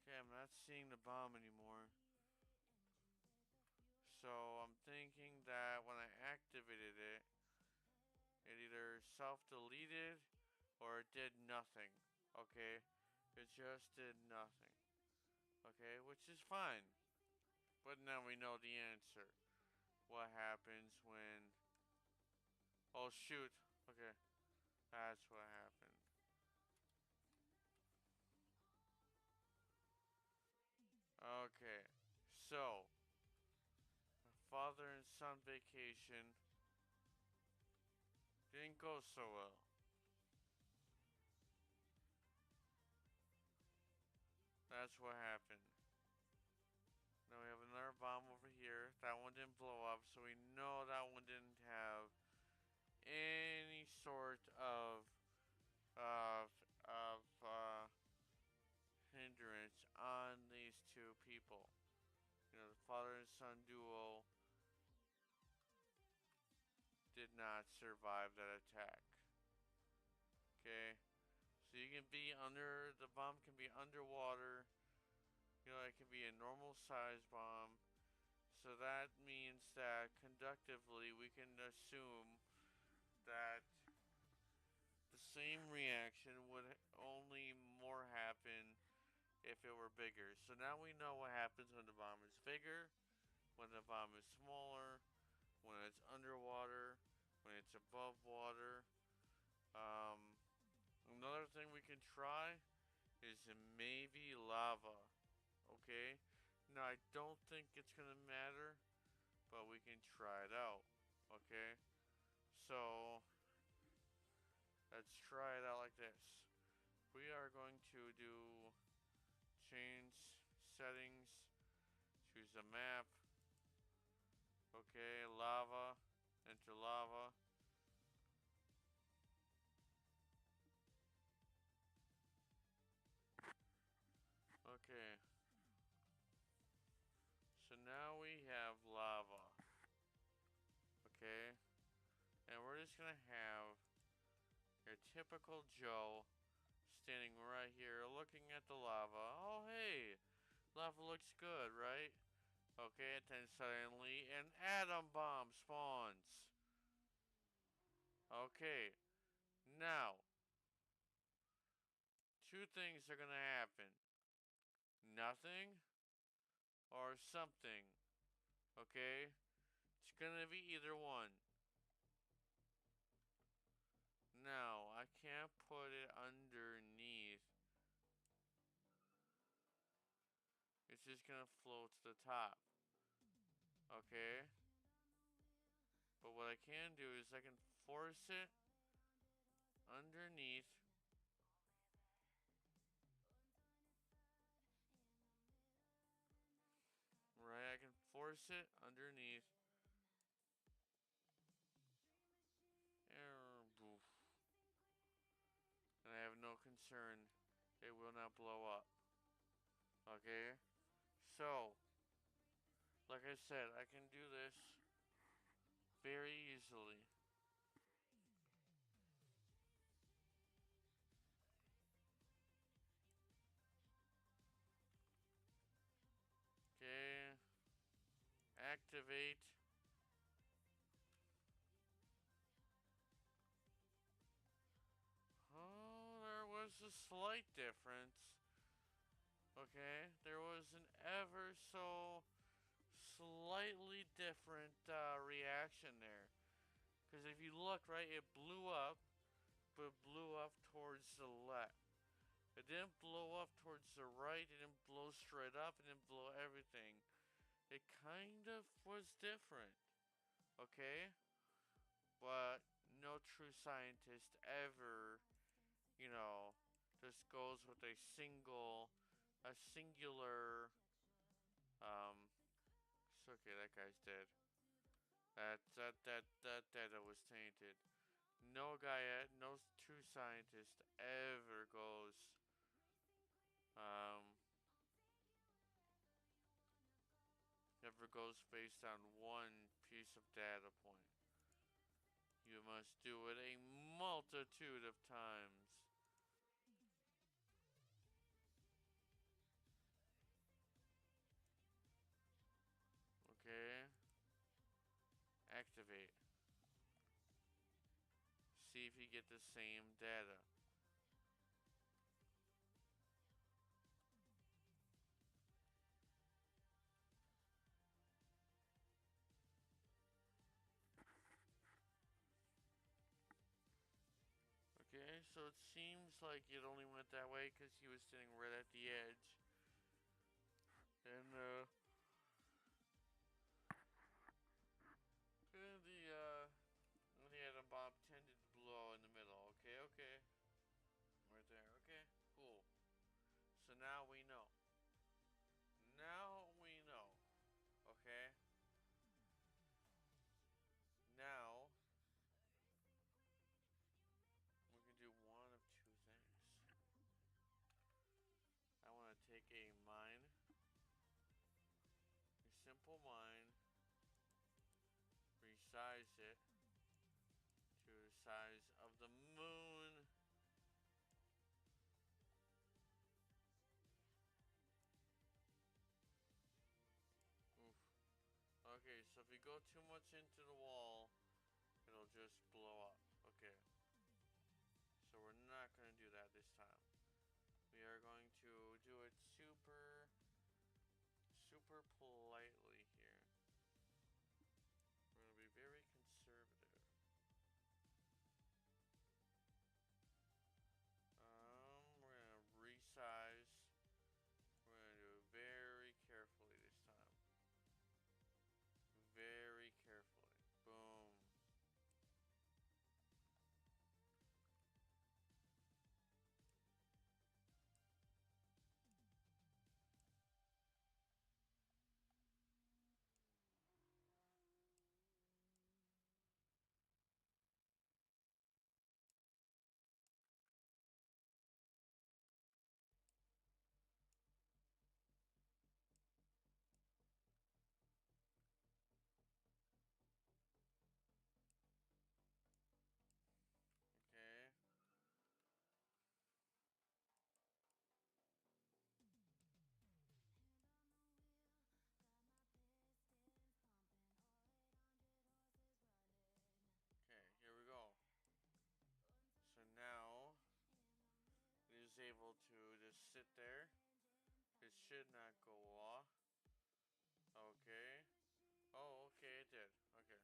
Okay, I'm not seeing the bomb anymore. So I'm thinking that when I activated it, it either self-deleted or it did nothing. Okay? It just did nothing. Okay, which is fine. But now we know the answer. What happens when... Oh shoot. Okay. That's what happened. Okay. So, father and son vacation didn't go so well. That's what happened. Now we have another bomb over here. That one didn't blow up, so we know that one didn't have any sort of hindrance on these two people. You know, the father and son duo did not survive that attack. Okay, so you can be under the bomb can be underwater. You know, it can be a normal size bomb. So that means that conductively we can assume that the same reaction would only more happen if it were bigger. So now we know what happens when the bomb is bigger, when the bomb is smaller, when it's underwater, when it's above water. Um, Another thing we can try is maybe lava. Okay? Now, I don't think it's gonna matter, but we can try it out. Okay? So, let's try it out like this. We are going to do change settings, choose a map. Okay, lava, enter lava. Okay, so now we have lava. Okay, and we're just gonna have your typical Joe standing right here looking at the lava. Oh, hey, lava looks good, right? Okay, and then suddenly an atom bomb spawns. Okay, now, two things are gonna happen. Nothing or something. Okay? It's gonna be either one. Now, I can't put it underneath. It's just gonna float to the top. Okay? But what I can do is I can force it underneath. Right? I can force it underneath. Boof. And I have no concern. It will not blow up. Okay? So, like I said, I can do this very easily. Okay. Activate. Oh, there was a slight difference. Okay, there was an ever so slightly different reaction there. Because if you look, right, it blew up, but blew up towards the left. It didn't blow up towards the right, it didn't blow straight up, it didn't blow everything. It kind of was different. Okay? But no true scientist ever, you know, just goes with a singular, um, it's okay, that guy's dead. That data was tainted. No guy, no true scientist um, ever goes based on one piece of data point. You must do it a multitude of times. Okay? Activate. See if you get the same data. Okay, so it seems like it only went that way because he was sitting right at the edge. And, the atom bomb tended to blow in the middle. Okay, okay. Right there. Okay, cool. So now we know. Now we know. Okay? Now, we can do one of two things. I want to take a mine, a simple mine, resize it to the size of the moon. Oof. Okay, so if you go too much into the wall, it'll just blow up. Okay. So we're not going to do that this time. We are going to do it super politely here. We're going to be able to just sit there. It should not go off. Okay. Oh, okay, it did. Okay.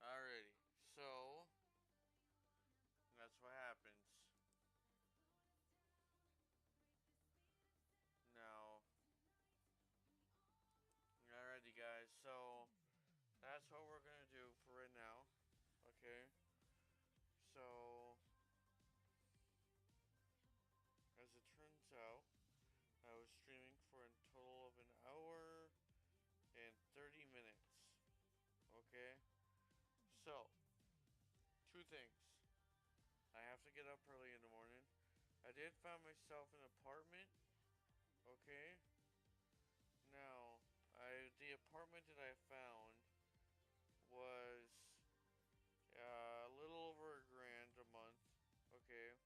Alrighty. So, that's what happens. Now, alrighty, guys. So, that's what we're gonna do for right now. Okay. So, as it turns out, I was streaming for a total of an hour and 30 minutes. Okay? So, two things. I have to get up early in the morning. I did find myself an apartment. Okay? Now, the apartment that I found was a little over a grand a month. Okay?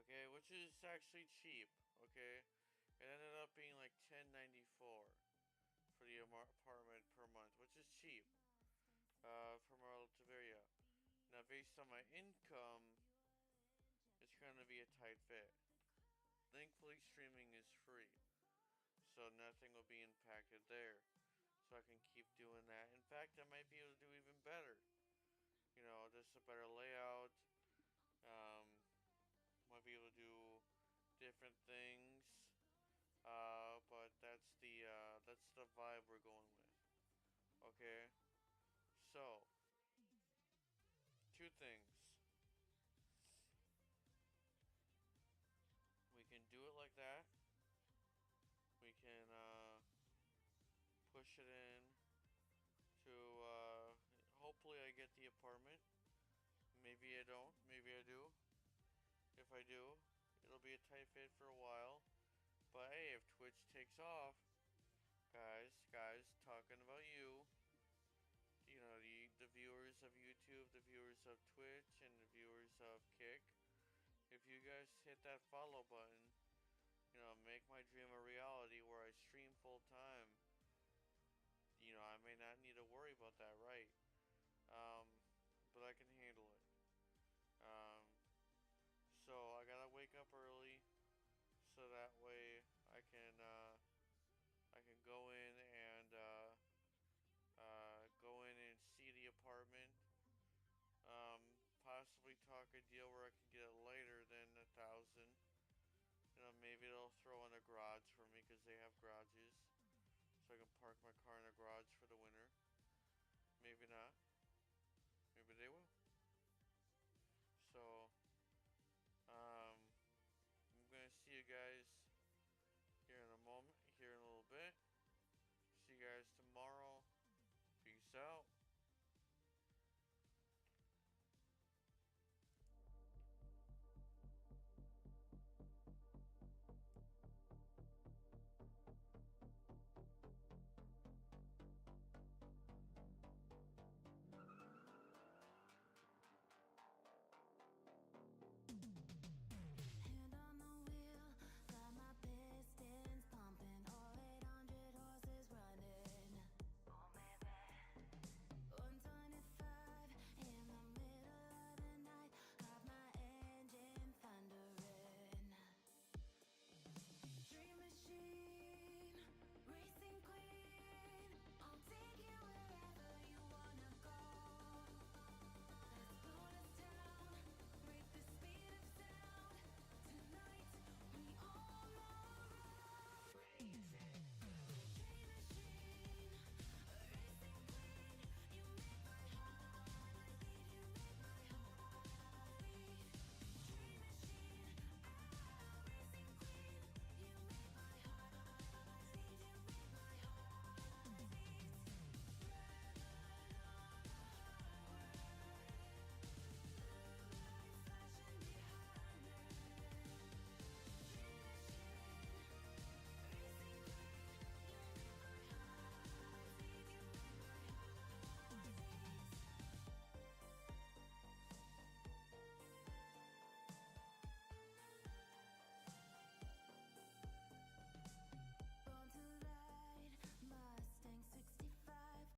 Okay, which is actually cheap. Okay? It ended up being like $10.94 for the apartment per month, which is cheap from our relative area. Now, based on my income, it's going to be a tight fit. Thankfully, streaming is free, so nothing will be impacted there. So I can keep doing that. In fact, I might be able to do even better. You know, just a better layout. Um, might be able to do different things. But that's the vibe we're going with. Okay. So, two things. We can do it like that. We can push it in to hopefully I get the apartment. Maybe I don't. Maybe I do. If I do, it'll be a tight fit for a while. But hey, if Twitch takes off, guys, talking about you. You know, the viewers of YouTube, the viewers of Twitch, and the viewers of Kick. If you guys hit that follow button, you know, make my dream a reality where I stream full time. You know, I may not need to worry about that, right? Um, but I can handle it. Um, so I gotta wake up early, so that way I can go in and go in and see the apartment. Um, possibly talk a deal where I can get it later than 1,000. You know, maybe they'll throw in a garage for me because they have garages, so I can park my car in a garage for the winter. Maybe not.